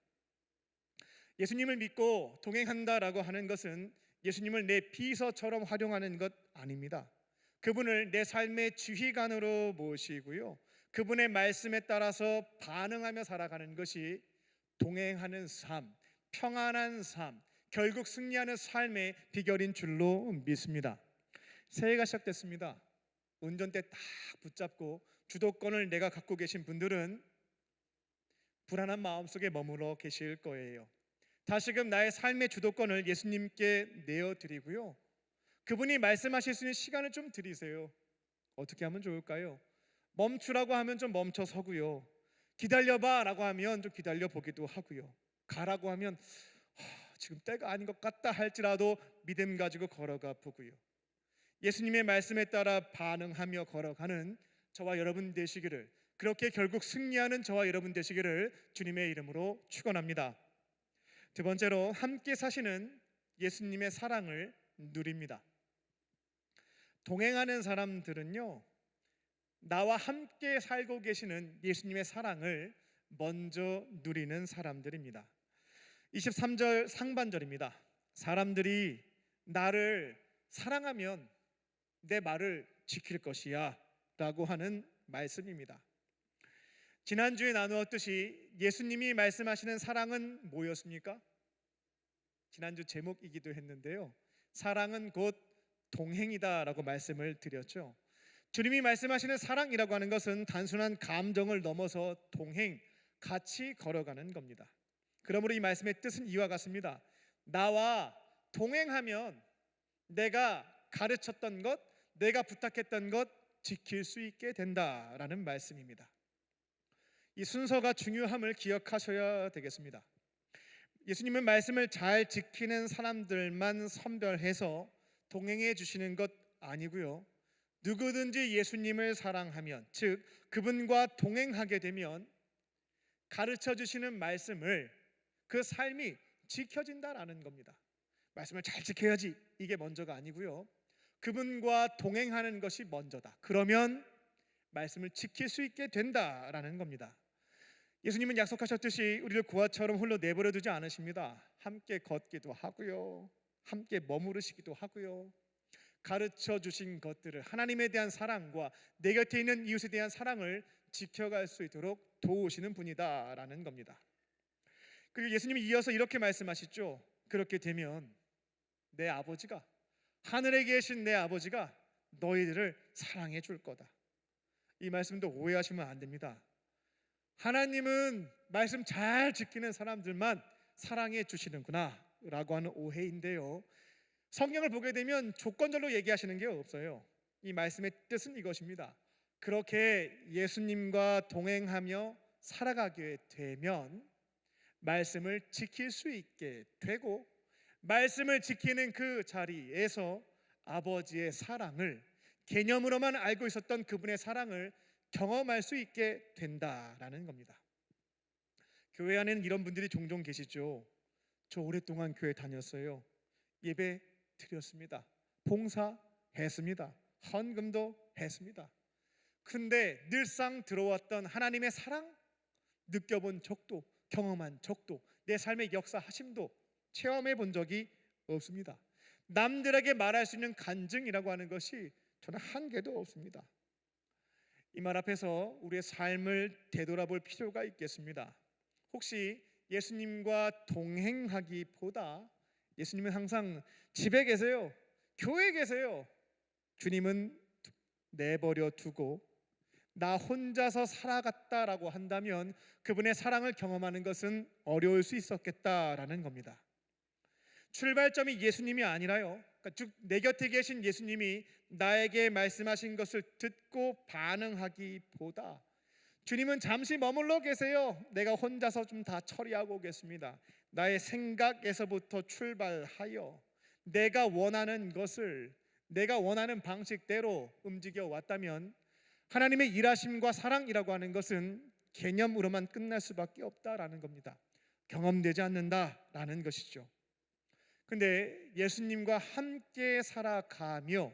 예수님을 믿고 동행한다라고 하는 것은 예수님을 내 비서처럼 활용하는 것 아닙니다. 그분을 내 삶의 지휘관으로 모시고요, 그분의 말씀에 따라서 반응하며 살아가는 것이 동행하는 삶, 평안한 삶, 결국 승리하는 삶의 비결인 줄로 믿습니다. 새해가 시작됐습니다. 운전대 딱 붙잡고 주도권을 내가 갖고 계신 분들은 불안한 마음속에 머물러 계실 거예요. 다시금 나의 삶의 주도권을 예수님께 내어드리고요, 그분이 말씀하실 수 있는 시간을 좀 드리세요. 어떻게 하면 좋을까요? 멈추라고 하면 좀 멈춰 서고요, 기다려봐 라고 하면 좀 기다려 보기도 하고요, 가라고 하면 지금 때가 아닌 것 같다 할지라도 믿음 가지고 걸어가 보고요, 예수님의 말씀에 따라 반응하며 걸어가는 저와 여러분 되시기를, 그렇게 결국 승리하는 저와 여러분 되시기를 주님의 이름으로 축원합니다. 두 번째로 함께 사시는 예수님의 사랑을 누립니다. 동행하는 사람들은요, 나와 함께 살고 계시는 예수님의 사랑을 먼저 누리는 사람들입니다. 23절 상반절입니다. 사람들이 나를 사랑하면 내 말을 지킬 것이야 라고 하는 말씀입니다. 지난주에 나누었듯이 예수님이 말씀하시는 사랑은 뭐였습니까? 지난주 제목이기도 했는데요, 사랑은 곧 동행이다 라고 말씀을 드렸죠. 주님이 말씀하시는 사랑이라고 하는 것은 단순한 감정을 넘어서 동행, 같이 걸어가는 겁니다. 그러므로 이 말씀의 뜻은 이와 같습니다. 나와 동행하면 내가 가르쳤던 것, 내가 부탁했던 것 지킬 수 있게 된다라는 말씀입니다. 이 순서가 중요함을 기억하셔야 되겠습니다. 예수님은 말씀을 잘 지키는 사람들만 선별해서 동행해 주시는 것 아니고요, 누구든지 예수님을 사랑하면, 즉 그분과 동행하게 되면 가르쳐 주시는 말씀을, 그 삶이 지켜진다라는 겁니다. 말씀을 잘 지켜야지 이게 먼저가 아니고요, 그분과 동행하는 것이 먼저다. 그러면 말씀을 지킬 수 있게 된다라는 겁니다. 예수님은 약속하셨듯이 우리를 고아처럼 홀로 내버려 두지 않으십니다. 함께 걷기도 하고요, 함께 머무르시기도 하고요, 가르쳐 주신 것들을, 하나님에 대한 사랑과 내 곁에 있는 이웃에 대한 사랑을 지켜갈 수 있도록 도우시는 분이다라는 겁니다. 그리고 예수님이 이어서 이렇게 말씀하시죠. 그렇게 되면 내 아버지가, 하늘에 계신 내 아버지가 너희들을 사랑해 줄 거다. 이 말씀도 오해하시면 안 됩니다. 하나님은 말씀 잘 지키는 사람들만 사랑해 주시는구나 라고 하는 오해인데요, 성경을 보게 되면 조건절로 얘기하시는 게 없어요. 이 말씀의 뜻은 이것입니다. 그렇게 예수님과 동행하며 살아가게 되면 말씀을 지킬 수 있게 되고, 말씀을 지키는 그 자리에서 아버지의 사랑을, 개념으로만 알고 있었던 그분의 사랑을 경험할 수 있게 된다라는 겁니다. 교회 안에는 이런 분들이 종종 계시죠. 저 오랫동안 교회 다녔어요. 예배 드렸습니다. 봉사했습니다. 헌금도 했습니다. 근데 늘상 들어왔던 하나님의 사랑 느껴본 적도, 경험한 적도, 내 삶의 역사하심도 체험해 본 적이 없습니다. 남들에게 말할 수 있는 간증이라고 하는 것이 저는 한 개도 없습니다. 이 말 앞에서 우리의 삶을 되돌아볼 필요가 있겠습니다. 혹시 예수님과 동행하기보다 예수님은 항상 집에 계세요, 교회에 계세요. 주님은 내버려 두고 나 혼자서 살아갔다라고 한다면 그분의 사랑을 경험하는 것은 어려울 수 있었겠다라는 겁니다. 출발점이 예수님이 아니라요, 그러니까 즉 내 곁에 계신 예수님이 나에게 말씀하신 것을 듣고 반응하기보다 주님은 잠시 머물러 계세요. 내가 혼자서 좀 다 처리하고 오겠습니다. 나의 생각에서부터 출발하여 내가 원하는 것을 내가 원하는 방식대로 움직여 왔다면 하나님의 일하심과 사랑이라고 하는 것은 개념으로만 끝날 수밖에 없다라는 겁니다. 경험되지 않는다라는 것이죠. 근데 예수님과 함께 살아가며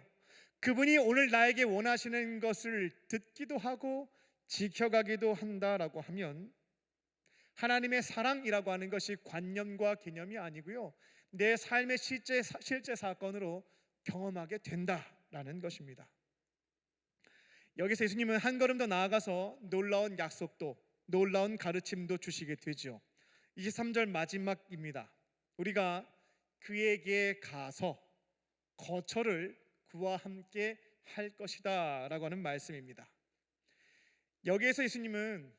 그분이 오늘 나에게 원하시는 것을 듣기도 하고 지켜가기도 한다라고 하면 하나님의 사랑이라고 하는 것이 관념과 개념이 아니고요, 내 삶의 실제 사건으로 경험하게 된다라는 것입니다. 여기서 예수님은 한 걸음 더 나아가서 놀라운 약속도, 놀라운 가르침도 주시게 되죠. 23절 마지막입니다. 우리가 그에게 가서 거처를 그와 함께 할 것이다 라고 하는 말씀입니다. 여기에서 예수님은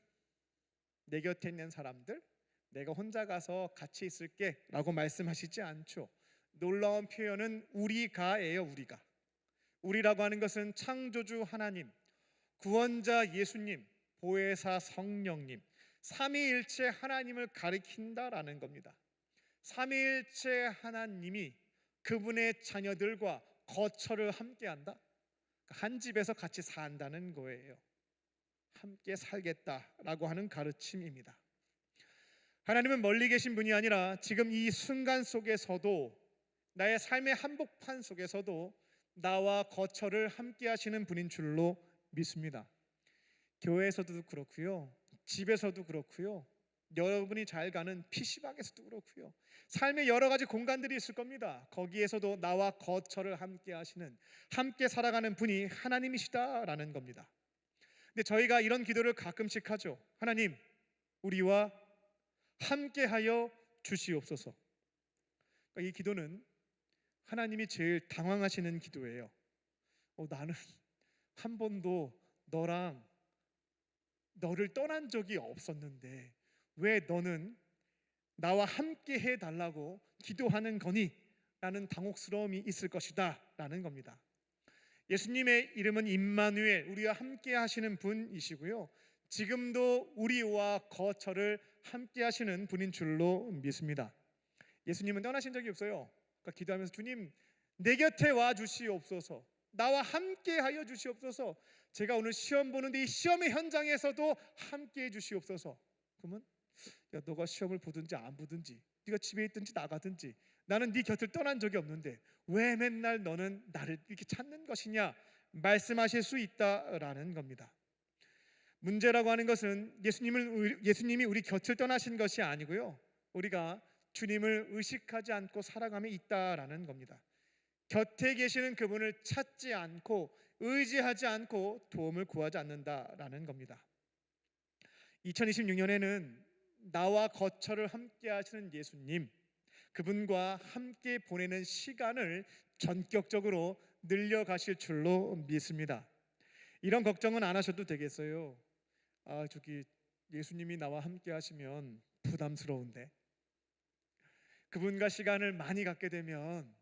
내 곁에 있는 사람들, 내가 혼자 가서 같이 있을게 라고 말씀하시지 않죠. 놀라운 표현은 우리가예요. 우리가. 우리라고 하는 것은 창조주 하나님, 구원자 예수님, 보혜사 성령님, 삼위일체 하나님을 가리킨다라는 겁니다. 삼위일체 하나님이 그분의 자녀들과 거처를 함께한다, 한 집에서 같이 산다는 거예요. 함께 살겠다라고 하는 가르침입니다. 하나님은 멀리 계신 분이 아니라 지금 이 순간 속에서도, 나의 삶의 한복판 속에서도 나와 거처를 함께 하시는 분인 줄로 믿습니다. 교회에서도 그렇고요, 집에서도 그렇고요, 여러분이 잘 가는 PC방에서도 그렇고요, 삶의 여러 가지 공간들이 있을 겁니다. 거기에서도 나와 거처를 함께 하시는, 함께 살아가는 분이 하나님이시다라는 겁니다. 근데 저희가 이런 기도를 가끔씩 하죠. 하나님, 우리와 함께하여 주시옵소서. 이 기도는 하나님이 제일 당황하시는 기도예요. 나는 한 번도 너를 떠난 적이 없었는데 왜 너는 나와 함께 해달라고 기도하는 거니? 라는 당혹스러움이 있을 것이다 라는 겁니다. 예수님의 이름은 임마누엘, 우리와 함께 하시는 분이시고요, 지금도 우리와 거처를 함께 하시는 분인 줄로 믿습니다. 예수님은 떠나신 적이 없어요. 그러니까 기도하면서 주님, 내 곁에 와 주시옵소서, 나와 함께 하여 주시옵소서, 제가 오늘 시험 보는데 이 시험의 현장에서도 함께 해 주시옵소서. 그러면 너가 시험을 보든지 안 보든지, 네가 집에 있든지 나가든지 나는 네 곁을 떠난 적이 없는데 왜 맨날 너는 나를 이렇게 찾는 것이냐 말씀하실 수 있다라는 겁니다. 문제라고 하는 것은 예수님이 우리 곁을 떠나신 것이 아니고요, 우리가 주님을 의식하지 않고 살아감에 있다라는 겁니다. 곁에 계시는 그분을 찾지 않고 의지하지 않고 도움을 구하지 않는다라는 겁니다. 2026년에는 나와 거처를 함께 하시는 예수님, 그분과 함께 보내는 시간을 전격적으로 늘려가실 줄로 믿습니다. 이런 걱정은 안 하셔도 되겠어요. 예수님이 나와 함께 하시면 부담스러운데, 그분과 시간을 많이 갖게 되면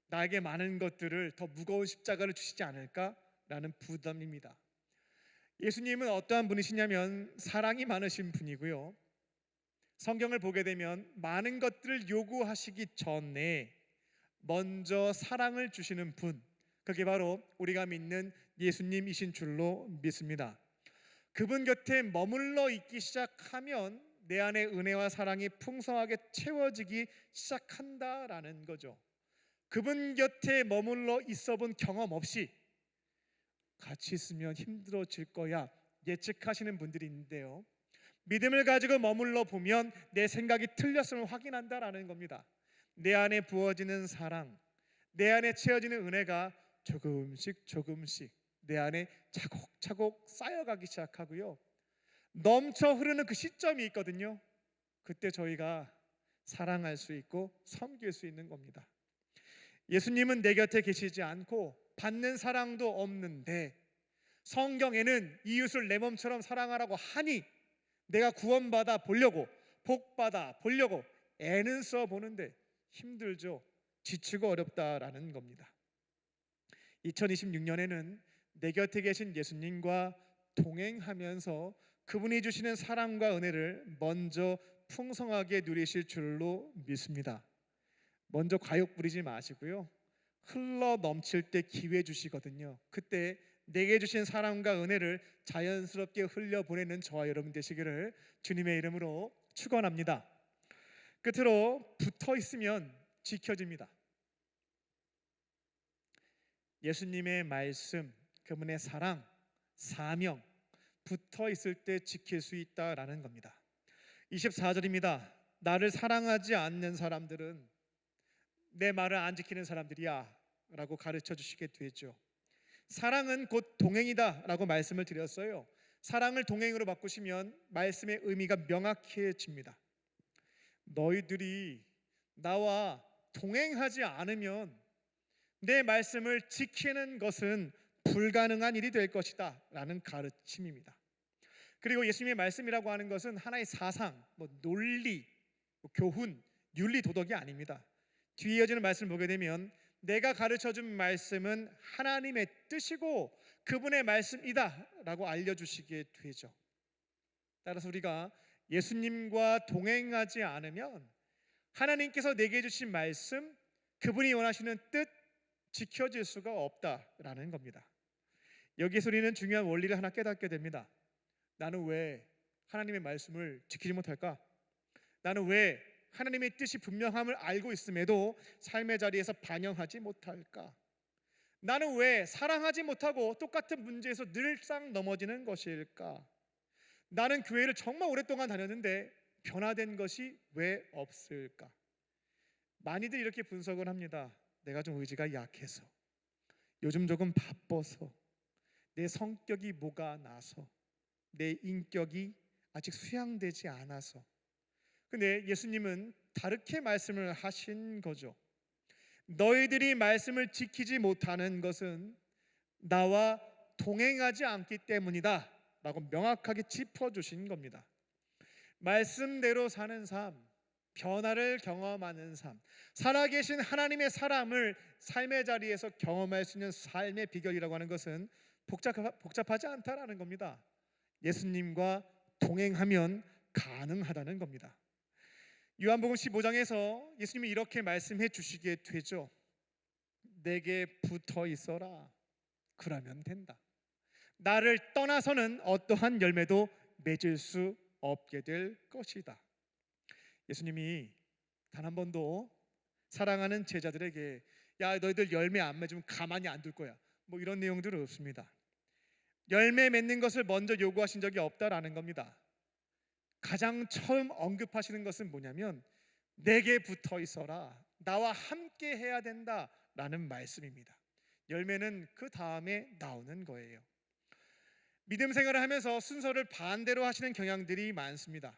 나에게 많은 것들을, 더 무거운 십자가를 주시지 않을까라는 부담입니다. 예수님은 어떠한 분이시냐면 사랑이 많으신 분이고요, 성경을 보게 되면 많은 것들을 요구하시기 전에 먼저 사랑을 주시는 분, 그게 바로 우리가 믿는 예수님이신 줄로 믿습니다. 그분 곁에 머물러 있기 시작하면 내 안에 은혜와 사랑이 풍성하게 채워지기 시작한다라는 거죠. 그분 곁에 머물러 있어 본 경험 없이 같이 있으면 힘들어질 거야 예측하시는 분들이 있는데요. 믿음을 가지고 머물러 보면 내 생각이 틀렸음을 확인한다라는 겁니다. 내 안에 부어지는 사랑, 내 안에 채워지는 은혜가 조금씩 내 안에 차곡차곡 쌓여가기 시작하고요. 넘쳐 흐르는 그 시점이 있거든요. 그때 저희가 사랑할 수 있고 섬길 수 있는 겁니다. 예수님은 내 곁에 계시지 않고 받는 사랑도 없는데 성경에는 이웃을 내 몸처럼 사랑하라고 하니 내가 구원받아 보려고 복받아 보려고 애는 써 보는데 힘들죠. 지치고 어렵다라는 겁니다. 2026년에는 내 곁에 계신 예수님과 동행하면서 그분이 주시는 사랑과 은혜를 먼저 풍성하게 누리실 줄로 믿습니다. 먼저 과욕 부리지 마시고요. 흘러 넘칠 때 기회 주시거든요. 그때 내게 주신 사랑과 은혜를 자연스럽게 흘려 보내는 저와 여러분 되시기를 주님의 이름으로 축원합니다. 끝으로 붙어 있으면 지켜집니다. 예수님의 말씀, 그분의 사랑, 사명 붙어 있을 때 지킬 수 있다라는 겁니다. 24절입니다. 나를 사랑하지 않는 사람들은 내 말을 안 지키는 사람들이야 라고 가르쳐 주시게 되죠. 사랑은 곧 동행이다 라고 말씀을 드렸어요. 사랑을 동행으로 바꾸시면 말씀의 의미가 명확해집니다. 너희들이 나와 동행하지 않으면 내 말씀을 지키는 것은 불가능한 일이 될 것이다 라는 가르침입니다. 그리고 예수님의 말씀이라고 하는 것은 하나의 사상, 논리, 교훈, 윤리, 도덕이 아닙니다. 뒤에 이어지는 말씀을 보게 되면 내가 가르쳐준 말씀은 하나님의 뜻이고 그분의 말씀이다 라고 알려주시게 되죠. 따라서 우리가 예수님과 동행하지 않으면 하나님께서 내게 주신 말씀, 그분이 원하시는 뜻 지켜질 수가 없다라는 겁니다. 여기서 우리는 중요한 원리를 하나 깨닫게 됩니다. 나는 왜 하나님의 말씀을 지키지 못할까? 나는 왜 하나님의 뜻이 분명함을 알고 있음에도 삶의 자리에서 반영하지 못할까? 나는 왜 사랑하지 못하고 똑같은 문제에서 늘상 넘어지는 것일까? 나는 교회를 정말 오랫동안 다녔는데 변화된 것이 왜 없을까? 많이들 이렇게 분석을 합니다. 내가 좀 의지가 약해서, 요즘 조금 바빠서, 내 성격이 뭐가 나서, 내 인격이 아직 수양되지 않아서. 근데 예수님은 다르게 말씀을 하신 거죠. 너희들이 말씀을 지키지 못하는 것은 나와 동행하지 않기 때문이다 라고 명확하게 짚어주신 겁니다. 말씀대로 사는 삶, 변화를 경험하는 삶, 살아계신 하나님의 사람을 삶의 자리에서 경험할 수 있는 삶의 비결이라고 하는 것은 복잡하지 않다라는 겁니다. 예수님과 동행하면 가능하다는 겁니다. 요한복음 15장에서 예수님이 이렇게 말씀해 주시게 되죠. 내게 붙어 있어라. 그러면 된다. 나를 떠나서는 어떠한 열매도 맺을 수 없게 될 것이다. 예수님이 단 한 번도 사랑하는 제자들에게 야 너희들 열매 안 맺으면 가만히 안 둘 거야 이런 내용들은 없습니다. 열매 맺는 것을 먼저 요구하신 적이 없다라는 겁니다. 가장 처음 언급하시는 것은 뭐냐면 내게 붙어 있어라, 나와 함께 해야 된다라는 말씀입니다. 열매는 그 다음에 나오는 거예요. 믿음 생활을 하면서 순서를 반대로 하시는 경향들이 많습니다.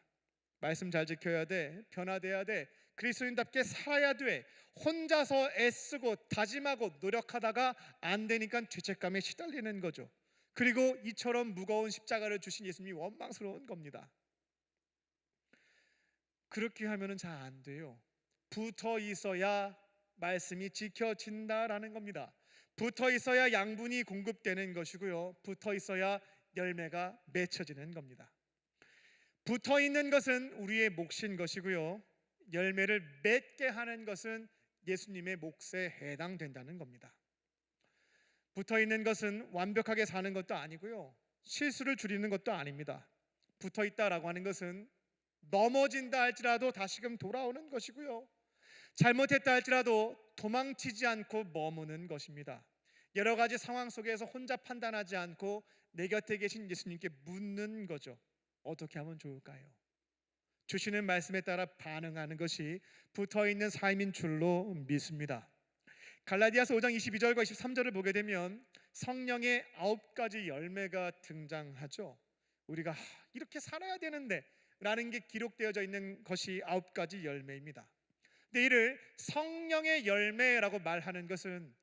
말씀 잘 지켜야 돼, 변화돼야 돼, 그리스도인답게 살아야 돼, 혼자서 애쓰고 다짐하고 노력하다가 안 되니까 죄책감에 시달리는 거죠. 그리고 이처럼 무거운 십자가를 주신 예수님이 원망스러운 겁니다. 그렇게 하면은 잘 안 돼요. 붙어 있어야 말씀이 지켜진다라는 겁니다. 붙어 있어야 양분이 공급되는 것이고요. 붙어 있어야 열매가 맺혀지는 겁니다. 붙어 있는 것은 우리의 몫인 것이고요. 열매를 맺게 하는 것은 예수님의 몫에 해당된다는 겁니다. 붙어 있는 것은 완벽하게 사는 것도 아니고요. 실수를 줄이는 것도 아닙니다. 붙어 있다라고 하는 것은 넘어진다 할지라도 다시금 돌아오는 것이고요. 잘못했다 할지라도 도망치지 않고 머무는 것입니다. 여러 가지 상황 속에서 혼자 판단하지 않고 내 곁에 계신 예수님께 묻는 거죠. 어떻게 하면 좋을까요? 주시는 말씀에 따라 반응하는 것이 붙어있는 삶인 줄로 믿습니다. 갈라디아서 5장 22절과 23절을 보게 되면 성령의 9가지 열매가 등장하죠. 우리가 이렇게 살아야 되는데 라는 게 기록되어져 있는 것이 9가지 열매입니다. 근데 이를 성령의 열매라고 말하는 것은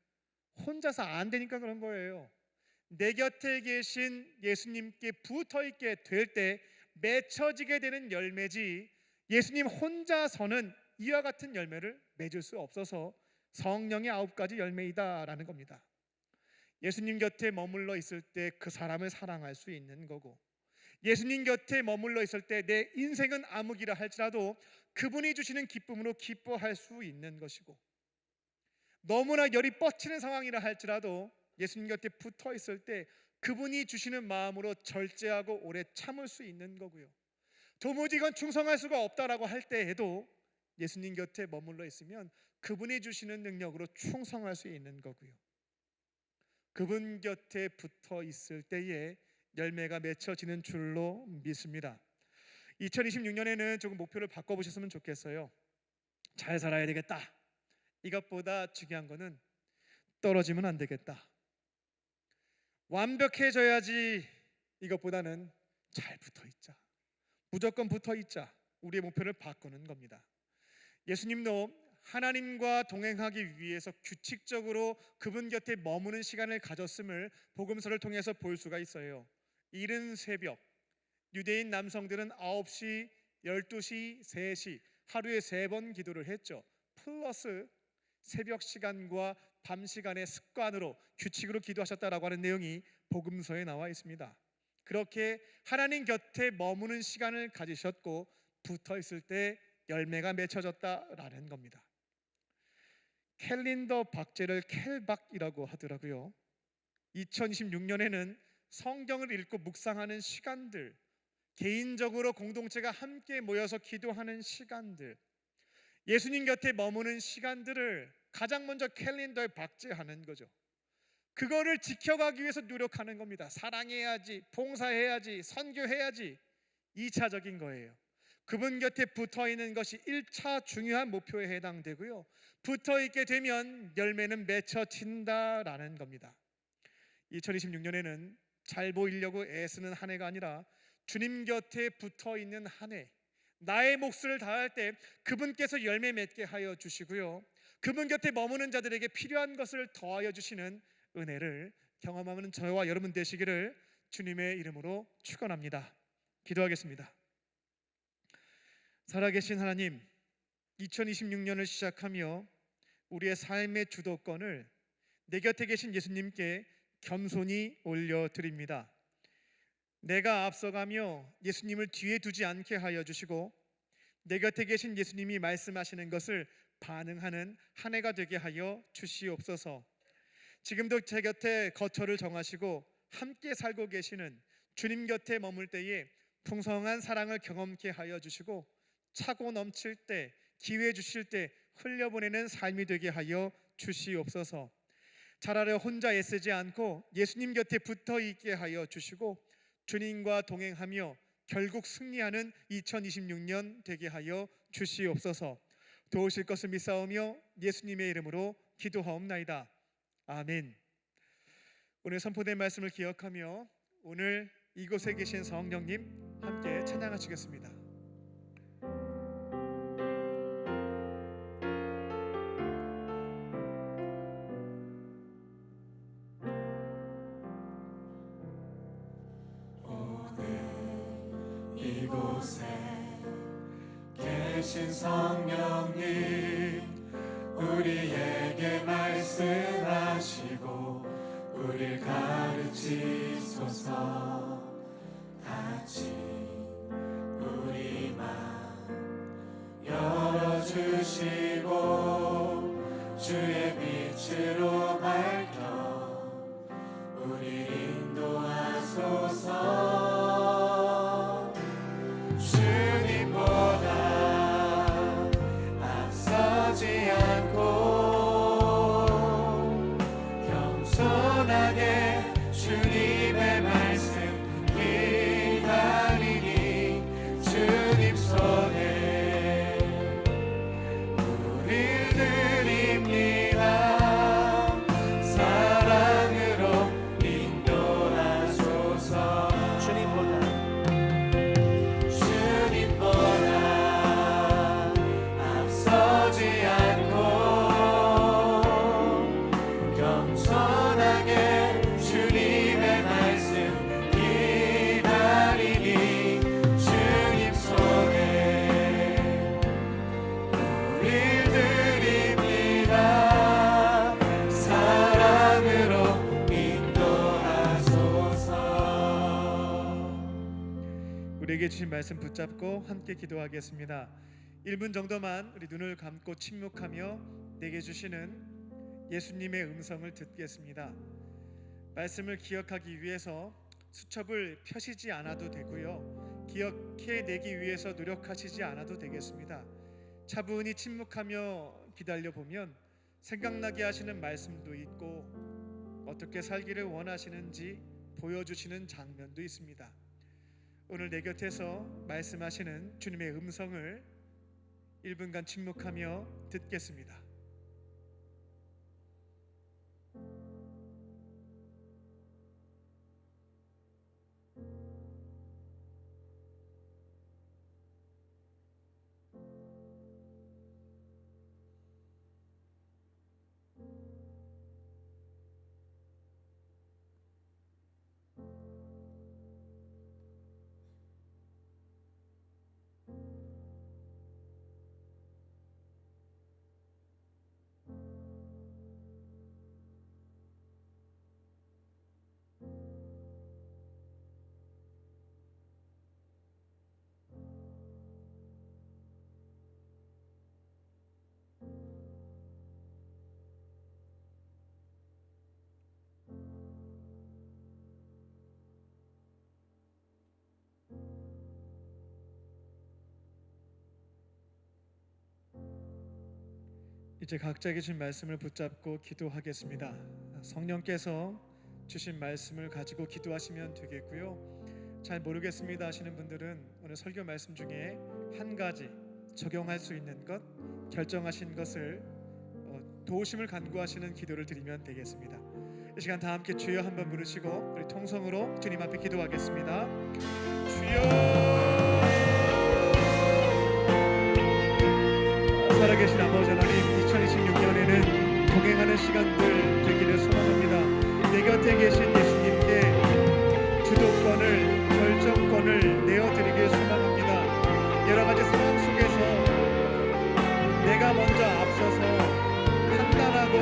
혼자서 안 되니까 그런 거예요. 내 곁에 계신 예수님께 붙어있게 될 때 맺혀지게 되는 열매지, 예수님 혼자서는 이와 같은 열매를 맺을 수 없어서 성령의 9가지 열매이다라는 겁니다. 예수님 곁에 머물러 있을 때 그 사람을 사랑할 수 있는 거고, 예수님 곁에 머물러 있을 때 내 인생은 암흑이라 할지라도 그분이 주시는 기쁨으로 기뻐할 수 있는 것이고, 너무나 열이 뻗치는 상황이라 할지라도 예수님 곁에 붙어 있을 때 그분이 주시는 마음으로 절제하고 오래 참을 수 있는 거고요. 도무지 이건 충성할 수가 없다라고 할 때에도 예수님 곁에 머물러 있으면 그분이 주시는 능력으로 충성할 수 있는 거고요. 그분 곁에 붙어 있을 때에 열매가 맺혀지는 줄로 믿습니다. 2026년에는 조금 목표를 바꿔보셨으면 좋겠어요. 잘 살아야 되겠다. 이것보다 중요한 거는 떨어지면 안 되겠다. 완벽해져야지. 이것보다는 잘 붙어 있자. 무조건 붙어 있자. 우리의 목표를 바꾸는 겁니다. 예수님도 하나님과 동행하기 위해서 규칙적으로 그분 곁에 머무는 시간을 가졌음을 복음서를 통해서 볼 수가 있어요. 이른 새벽, 유대인 남성들은 9시, 12시, 3시 하루에 3번 기도를 했죠. 플러스 새벽 시간과 밤 시간의 습관으로 규칙으로 기도하셨다라고 하는 내용이 복음서에 나와 있습니다. 그렇게 하나님 곁에 머무는 시간을 가지셨고 붙어 있을 때 열매가 맺혀졌다라는 겁니다. 캘린더 박제를 캘박이라고 하더라고요. 2026년에는 성경을 읽고 묵상하는 시간들, 개인적으로 공동체가 함께 모여서 기도하는 시간들, 예수님 곁에 머무는 시간들을 가장 먼저 캘린더에 박제하는 거죠. 그거를 지켜가기 위해서 노력하는 겁니다. 사랑해야지, 봉사해야지, 선교해야지. 2차적인 거예요. 그분 곁에 붙어있는 것이 1차 중요한 목표에 해당되고요, 붙어있게 되면 열매는 맺혀진다라는 겁니다. 2026년에는 잘 보이려고 애쓰는 한 해가 아니라 주님 곁에 붙어있는 한 해, 나의 몫을 다할 때 그분께서 열매 맺게 하여 주시고요, 그분 곁에 머무는 자들에게 필요한 것을 더하여 주시는 은혜를 경험하는 저와 여러분 되시기를 주님의 이름으로 축원합니다. 기도하겠습니다. 살아계신 하나님, 2026년을 시작하며 우리의 삶의 주도권을 내 곁에 계신 예수님께 겸손히 올려드립니다. 내가 앞서가며 예수님을 뒤에 두지 않게 하여 주시고 내 곁에 계신 예수님이 말씀하시는 것을 반응하는 한 해가 되게 하여 주시옵소서. 지금도 제 곁에 거처를 정하시고 함께 살고 계시는 주님 곁에 머물 때에 풍성한 사랑을 경험케 하여 주시고 차고 넘칠 때, 기회 주실 때 흘려보내는 삶이 되게 하여 주시옵소서. 차라리 혼자 애쓰지 않고 예수님 곁에 붙어 있게 하여 주시고 주님과 동행하며 결국 승리하는 2026년 되게 하여 주시옵소서. 도우실 것을 믿사오며 예수님의 이름으로 기도하옵나이다. 아멘. 오늘 선포된 말씀을 기억하며 오늘 이곳에 계신 성령님 함께 찬양하시겠습니다. 이곳에 계신 성령님, 우리에게 말씀하시고 우릴 가르치소서. 같이 우리 맘 열어주시고 주의 빛으로 밝혀 우리 인도하소서. 겸손하게 주님의 말씀 기다리니 주님 손에 우릴 드립니다. 사랑으로 인도하소서. 주님보다 앞서지 않고 겸손하게 주님의 말씀 기다리니 주님 손에 우릴 드립니다. 사랑으로 인도하소서. 우리에게 주신 말씀 붙잡고 함께 기도하겠습니다. 1분 정도만 우리 눈을 감고 침묵하며 내게 주시는 예수님의 음성을 듣겠습니다. 말씀을 기억하기 위해서 수첩을 펴시지 않아도 되고요, 기억해내기 위해서 노력하시지 않아도 되겠습니다. 차분히 침묵하며 기다려보면 생각나게 하시는 말씀도 있고 어떻게 살기를 원하시는지 보여주시는 장면도 있습니다. 오늘 내 곁에서 말씀하시는 주님의 음성을 1분간 침묵하며 듣겠습니다. 이제 각자에게 주신 말씀을 붙잡고 기도하겠습니다. 성령께서 주신 말씀을 가지고 기도하시면 되겠고요, 잘 모르겠습니다 하시는 분들은 오늘 설교 말씀 중에 한 가지 적용할 수 있는 것, 결정하신 것을 도우심을 간구하시는 기도를 드리면 되겠습니다. 이 시간 다 함께 주여 한번 부르시고 우리 통성으로 주님 앞에 기도하겠습니다. 주여. 살아계신 아버지 하나님, 2026년에는 동행하는 시간들 되기를 소망합니다. 내 곁에 계신 예수님께 주도권을, 결정권을 내어드리길 소망합니다. 여러 가지 상황 속에서 내가 먼저 앞서서 판단하고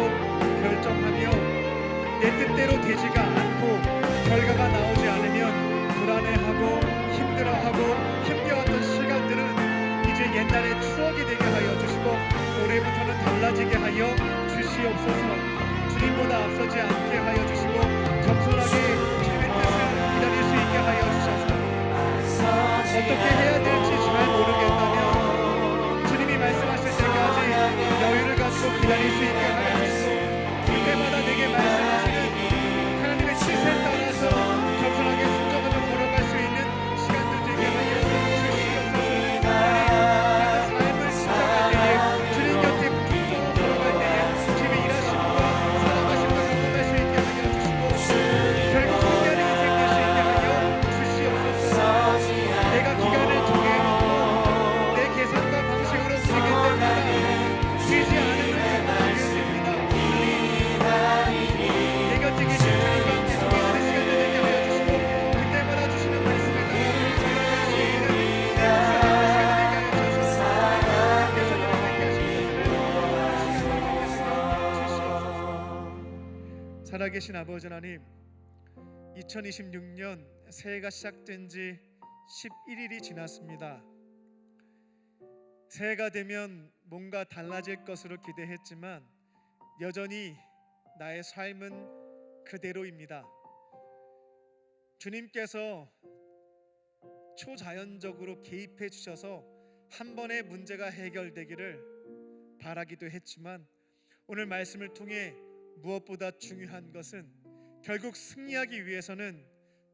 결정하며 내 뜻대로 되지가 않고 결과가 나오지 않으면 불안해하고 힘들어하고 힘겨웠던 시간들은 이제 옛날의 추억이 되게 하여 주시고 올해부터는 달라지게 하여 주시옵소서. 주님보다 앞서지 않게 하여 주시고 겸손하게 주님의 뜻을 기다릴 수 있게 하여 주셔서 어떻게 해야 될지 잘 모르겠다면 주님이 말씀하실 때까지 여유를 가지고 기다릴 수 있게 하여 주시고 그때마다 내게 말씀하시는 하나님의 뜻에 따라서 겸손하게 순종하며 걸어갈 수 있는 시간들 되게 하여 주시옵소서. 살아계신 아버지 하나님, 2026년 새해가 시작된 지 11일이 지났습니다. 새해가 되면 뭔가 달라질 것으로 기대했지만 여전히 나의 삶은 그대로입니다. 주님께서 초자연적으로 개입해 주셔서 한 번의 문제가 해결되기를 바라기도 했지만 오늘 말씀을 통해 무엇보다 중요한 것은 결국 승리하기 위해서는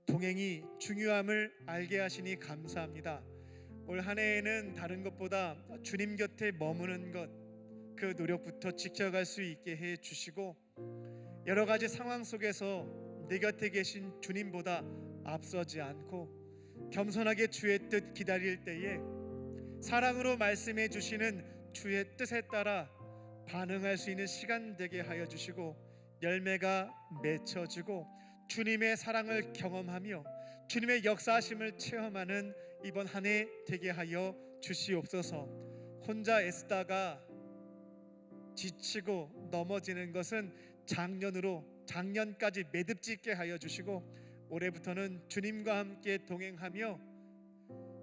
동행이 중요함을 알게 하시니 감사합니다. 올 한 해에는 다른 것보다 주님 곁에 머무는 것, 그 노력부터 지켜갈 수 있게 해 주시고, 여러 가지 상황 속에서 내 곁에 계신 주님보다 앞서지 않고 겸손하게 주의 뜻 기다릴 때에 사랑으로 말씀해 주시는 주의 뜻에 따라 반응할 수 있는 시간 되게 하여 주시고, 열매가 맺혀지고 주님의 사랑을 경험하며 주님의 역사하심을 체험하는 이번 한 해 되게 하여 주시옵소서. 혼자 애쓰다가 지치고 넘어지는 것은 작년까지 매듭짓게 하여 주시고, 올해부터는 주님과 함께 동행하며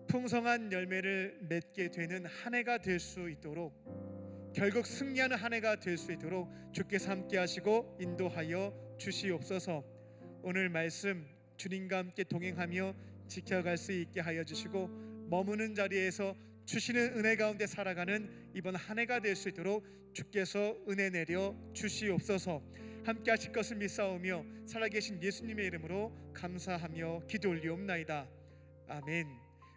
풍성한 열매를 맺게 되는 한 해가 될 수 있도록, 결국 승리하는 한 해가 될 수 있도록 주께서 함께 하시고 인도하여 주시옵소서. 오늘 말씀 주님과 함께 동행하며 지켜갈 수 있게 하여 주시고, 머무는 자리에서 주시는 은혜 가운데 살아가는 이번 한 해가 될 수 있도록 주께서 은혜 내려 주시옵소서. 함께 하실 것을 믿사오며 살아계신 예수님의 이름으로 감사하며 기도 올리옵나이다. 아멘.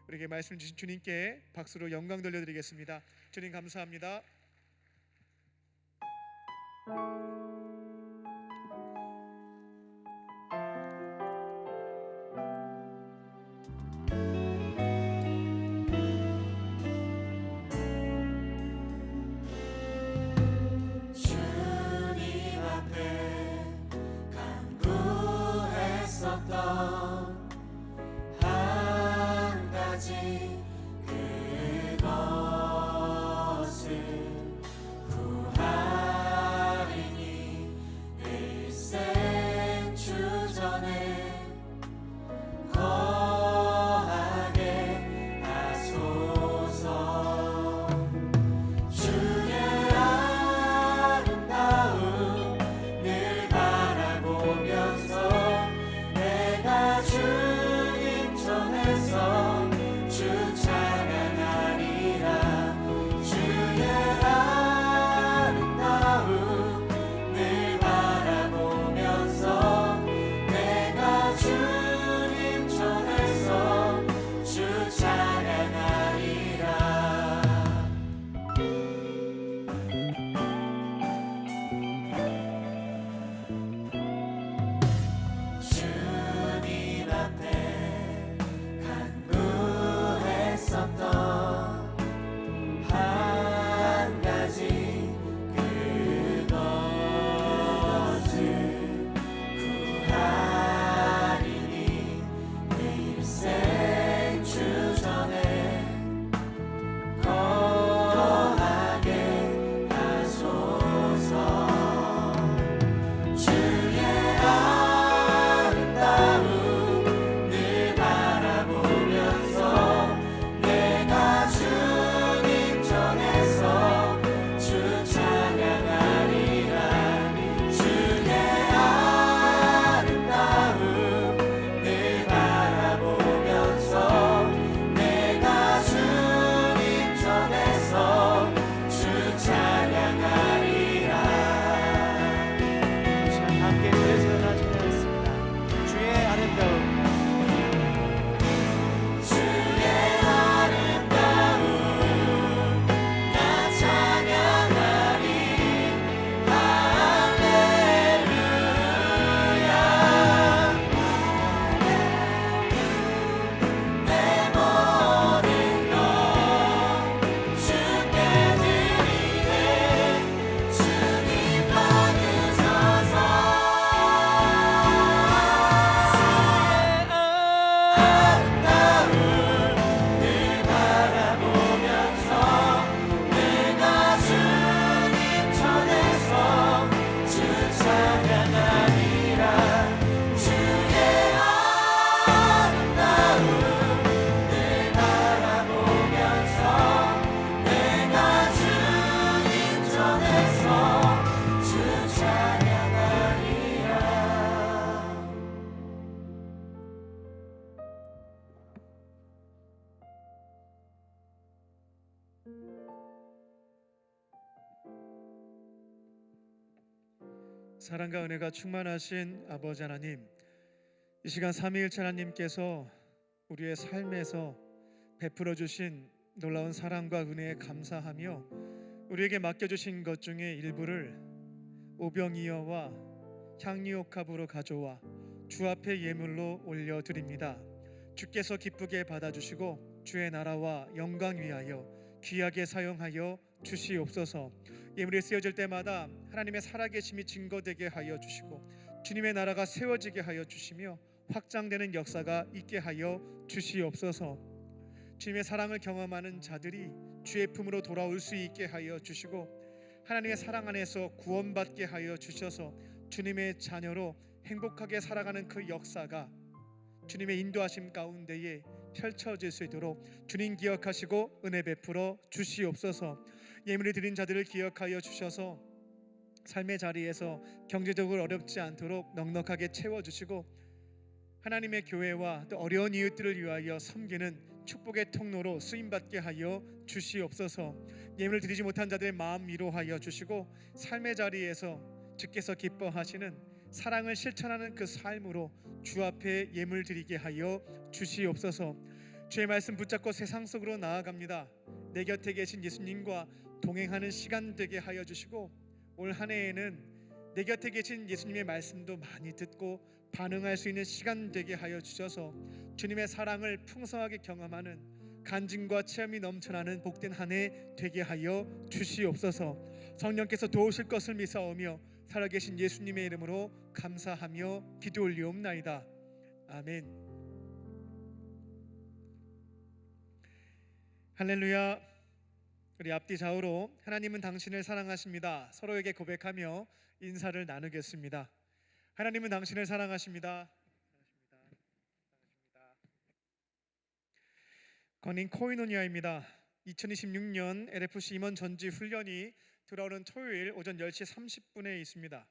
우리에게 말씀 주신 주님께 박수로 영광 돌려드리겠습니다. 주님 감사합니다. 주님 앞에 간구했었던 한 가지 그것을 구하리니 일생 주전에 거하게 하소서. 주의 아름다움 늘 바라보면서 내가 사랑과 은혜가 충만하신 아버지 하나님, 이 시간 삼위일체 하나님께서 우리의 삶에서 베풀어 주신 놀라운 사랑과 은혜에 감사하며 우리에게 맡겨주신 것 중에 일부를 오병이어와 향유옥합으로 가져와 주 앞에 예물로 올려드립니다. 주께서 기쁘게 받아주시고 주의 나라와 영광 위하여 귀하게 사용하여 주시옵소서. 예물이 쓰여질 때마다 하나님의 살아계심이 증거되게 하여 주시고 주님의 나라가 세워지게 하여 주시며 확장되는 역사가 있게 하여 주시옵소서. 주님의 사랑을 경험하는 자들이 주의 품으로 돌아올 수 있게 하여 주시고 하나님의 사랑 안에서 구원받게 하여 주셔서 주님의 자녀로 행복하게 살아가는 그 역사가 주님의 인도하심 가운데에 펼쳐질 수 있도록 주님 기억하시고 은혜 베풀어 주시옵소서. 예물을 드린 자들을 기억하여 주셔서 삶의 자리에서 경제적으로 어렵지 않도록 넉넉하게 채워주시고 하나님의 교회와 또 어려운 이웃들을 위하여 섬기는 축복의 통로로 쓰임받게 하여 주시옵소서. 예물을 드리지 못한 자들의 마음 위로하여 주시고 삶의 자리에서 주께서 기뻐하시는 사랑을 실천하는 그 삶으로 주 앞에 예물 드리게 하여 주시옵소서. 주의 말씀 붙잡고 세상 속으로 나아갑니다. 내 곁에 계신 예수님과 동행하는 시간 되게 하여 주시고 올 한 해에는 내 곁에 계신 예수님의 말씀도 많이 듣고 반응할 수 있는 시간 되게 하여 주셔서 주님의 사랑을 풍성하게 경험하는 간증과 체험이 넘쳐나는 복된 한 해 되게 하여 주시옵소서. 성령께서 도우실 것을 믿사오며 살아계신 예수님의 이름으로 감사하며 기도 올리옵나이다. 아멘. 할렐루야. 우리 앞뒤 좌우로 하나님은 당신을 사랑하십니다. 서로에게 고백하며 인사를 나누겠습니다. 하나님은 당신을 사랑하십니다. 건인 코이노니아입니다. 2026년 LFC 임원 전지 훈련이 돌아오는 토요일 오전 10시 30분에 있습니다.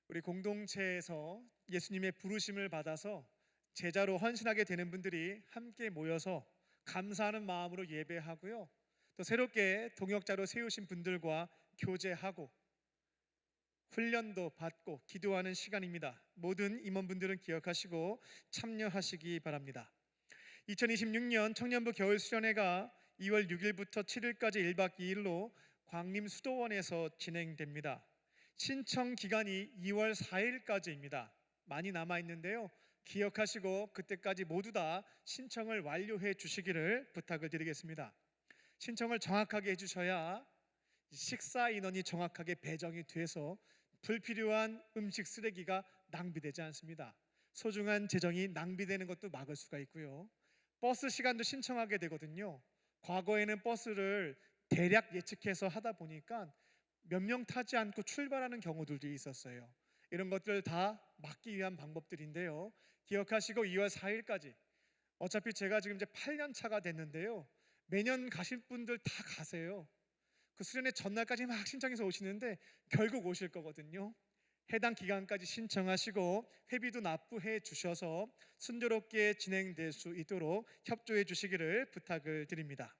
우리 공동체에서 예수님의 부르심을 받아서 제자로 헌신하게 되는 분들이 함께 모여서 감사하는 마음으로 예배하고요. 또 새롭게 동역자로 세우신 분들과 교제하고 훈련도 받고 기도하는 시간입니다. 모든 임원분들은 기억하시고 참여하시기 바랍니다. 2026년 청년부 겨울 수련회가 2월 6일부터 7일까지 1박 2일로 광림 수도원에서 진행됩니다. 신청 기간이 2월 4일까지입니다. 많이 남아 있는데요. 기억하시고 그때까지 모두 다 신청을 완료해 주시기를 부탁을 드리겠습니다. 신청을 정확하게 해주셔야 식사 인원이 정확하게 배정이 돼서 불필요한 음식 쓰레기가 낭비되지 않습니다. 소중한 재정이 낭비되는 것도 막을 수가 있고요. 버스 시간도 신청하게 되거든요. 과거에는 버스를 대략 예측해서 하다 보니까 몇 명 타지 않고 출발하는 경우들도 있었어요. 이런 것들 다 막기 위한 방법들인데요. 기억하시고 2월 4일까지 어차피 제가 지금 이제 8년 차가 됐는데요. 매년 가실 분들 다 가세요. 그 수련회 전날까지 막 신청해서 오시는데 결국 오실 거거든요. 해당 기간까지 신청하시고 회비도 납부해 주셔서 순조롭게 진행될 수 있도록 협조해 주시기를 부탁을 드립니다.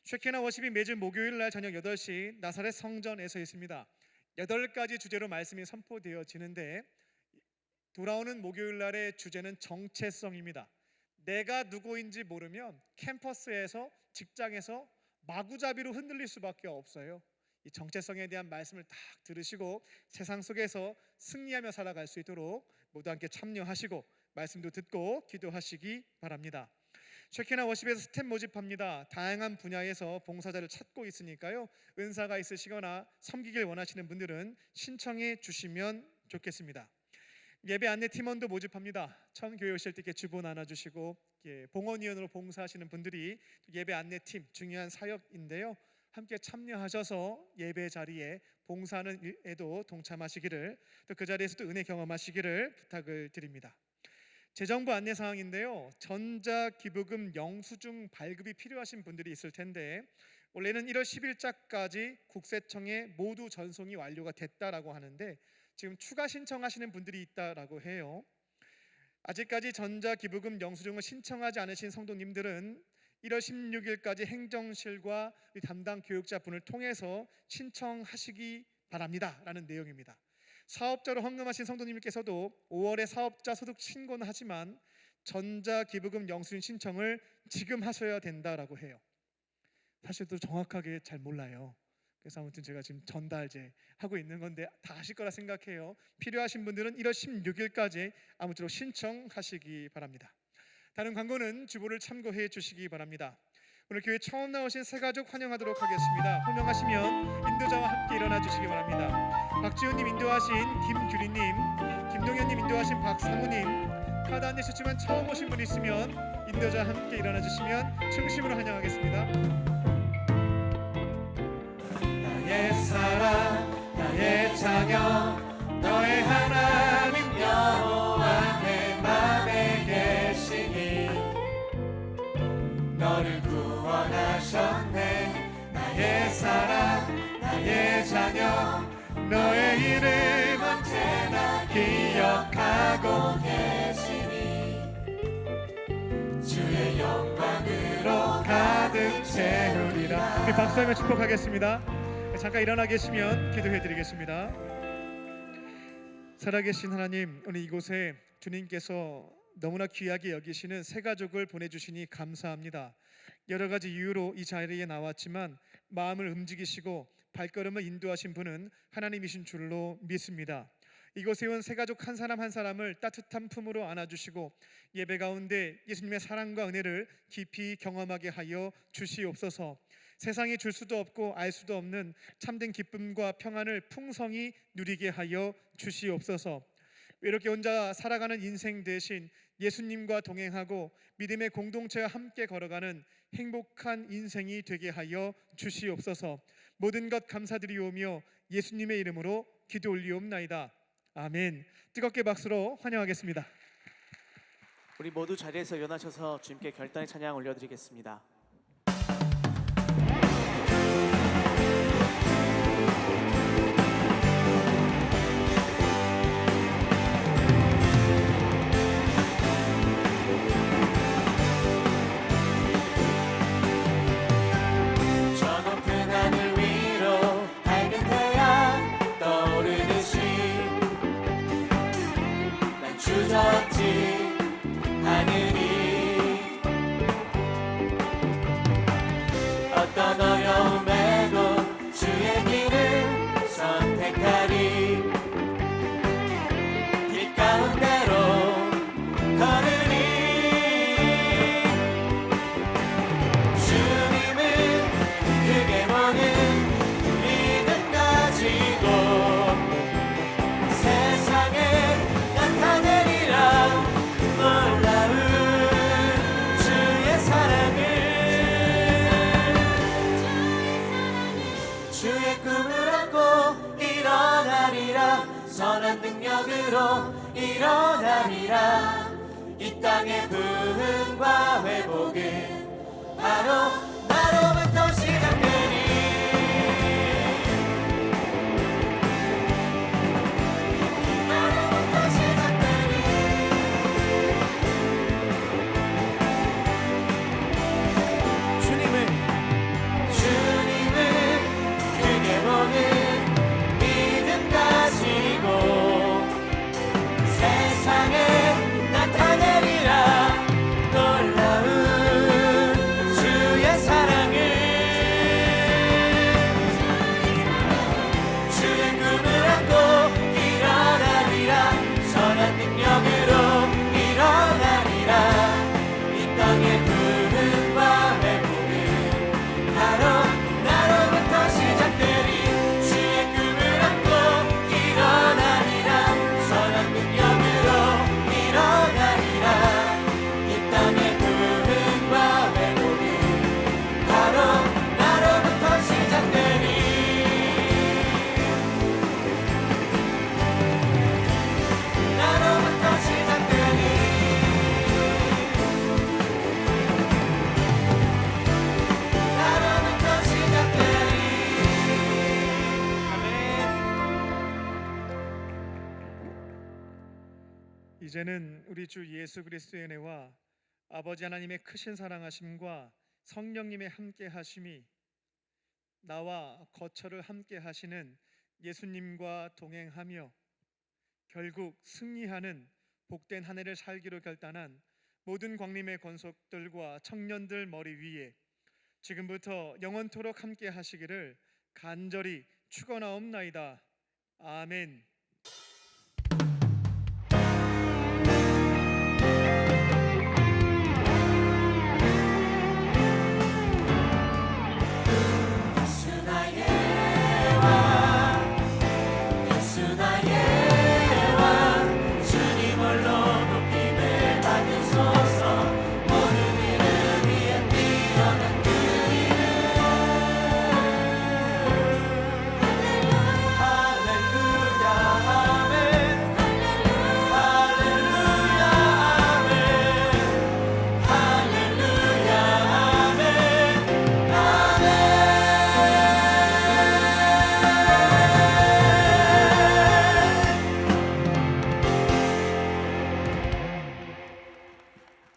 쉐키나 워십이 매주 목요일 날 저녁 8시 나사렛 성전에서 있습니다. 8가지 주제로 말씀이 선포되어지는데 돌아오는 목요일 날의 주제는 정체성입니다. 내가 누구인지 모르면 캠퍼스에서 직장에서 마구잡이로 흔들릴 수밖에 없어요. 이 정체성에 대한 말씀을 딱 들으시고 세상 속에서 승리하며 살아갈 수 있도록 모두 함께 참여하시고 말씀도 듣고 기도하시기 바랍니다. 쉐키나 워십에서 스텝 모집합니다. 다양한 분야에서 봉사자를 찾고 있으니까요. 은사가 있으시거나 섬기길 원하시는 분들은 신청해 주시면 좋겠습니다. 예배 안내 팀원도 모집합니다. 처음 교회 오실 때 주보 나눠주시고 봉헌위원으로 봉사하시는 분들이 예배 안내 팀 중요한 사역인데요. 함께 참여하셔서 예배 자리에 봉사하는 일에도 동참하시기를 또 그 자리에서도 은혜 경험하시기를 부탁을 드립니다. 재정부 안내 사항인데요. 전자기부금 영수증 발급이 필요하신 분들이 있을 텐데 원래는 1월 10일자까지 국세청에 모두 전송이 완료가 됐다라고 하는데 지금 추가 신청하시는 분들이 있다라고 해요. 아직까지 전자기부금 영수증을 신청하지 않으신 성도님들은 1월 16일까지 행정실과 담당 교육자분을 통해서 신청하시기 바랍니다 라는 내용입니다. 사업자로 헌금하신 성도님께서도 5월에 사업자 소득 신고는 하지만 전자기부금 영수증 신청을 지금 하셔야 된다라고 해요. 사실 또 정확하게 잘 몰라요. 그래서 아무튼 제가 지금 전달제 하고 있는 건데 다 아실 거라 생각해요. 필요하신 분들은 1월 16일까지 아무쪼록 신청하시기 바랍니다. 다른 광고는 주보를 참고해 주시기 바랍니다. 오늘 교회 처음 나오신 새가족 환영하도록 하겠습니다. 호명하시면 인도자와 함께 일어나 주시기 바랍니다. 박지훈님 인도하신 김규리님, 김동현님 인도하신 박상우님, 카드 안 내셨지만 처음 오신 분 있으면 인도자와 함께 일어나 주시면 중심으로 환영하겠습니다. 나의 사랑 나의 자녀 너의 하나님 여호와 내 맘에 계시니 너를 구원하셨네. 나의 사랑 나의 자녀 너의 이름 언제나 기억하고 계시니 주의 영광으로 가득 채우리라. 우리 박수하며 축복하겠습니다. 잠깐 일어나 계시면 기도해 드리겠습니다. 살아계신 하나님, 오늘 이곳에 주님께서 너무나 귀하게 여기시는 새 가족을 보내주시니 감사합니다. 여러 가지 이유로 이 자리에 나왔지만 마음을 움직이시고 발걸음을 인도하신 분은 하나님이신 줄로 믿습니다. 이곳에 온 새 가족 한 사람 한 사람을 따뜻한 품으로 안아주시고 예배 가운데 예수님의 사랑과 은혜를 깊이 경험하게 하여 주시옵소서. 세상이 줄 수도 없고 알 수도 없는 참된 기쁨과 평안을 풍성히 누리게 하여 주시옵소서. 이렇게 혼자 살아가는 인생 대신 예수님과 동행하고 믿음의 공동체와 함께 걸어가는 행복한 인생이 되게 하여 주시옵소서. 모든 것 감사드리오며 예수님의 이름으로 기도 올리옵나이다. 아멘. 뜨겁게 박수로 환영하겠습니다. 우리 모두 자리에서 일어나셔서 주님께 결단의 찬양 올려드리겠습니다. 저 높은 하늘 위로 밝은 태양 떠오르듯이 난 주저앉지 않으리. 어떤 어려움에도 주의 길을 선택하리. 길 가운데로 걸으리. 주님은 크게 보는 믿음 가지고 세상에 나타내리라. 놀라운 주의 사랑을 주의 꿈을 안고 일어나리라. 선한 능력으로 일어나리라. 이 땅의 부흥과 회복은 바로 나로부터 시작되리. 나로부터 시작되리. 주님은 크게 보는 믿음 가지고 세상에 나타내리라. 놀라운 주의 사랑을 주의 꿈을 안고 일어나리라. 선한 능력으로 일어나리라. 이 땅의 부흥과 회복은 바로 나로부터 시작되리. 주의 꿈을 안고 일어나리라. 선한 능력으로 일어나리라. 이 땅의 부흥과 회복은 바로 나로부터 시작되리. 나로부터 시작되리. 나로부터 시작되리. 이제는 우리 주 예수 그리스도의 은혜와 아버지 하나님의 크신 사랑하심과 성령님의 함께 하심이 나와 거처를 함께 하시는 예수님과 동행하며 결국 승리하는 복된 한 해를 살기로 결단한 모든 광림의 권속들과 청년들 머리 위에 지금부터 영원토록 함께 하시기를 간절히 축원하옵나이다. 아멘.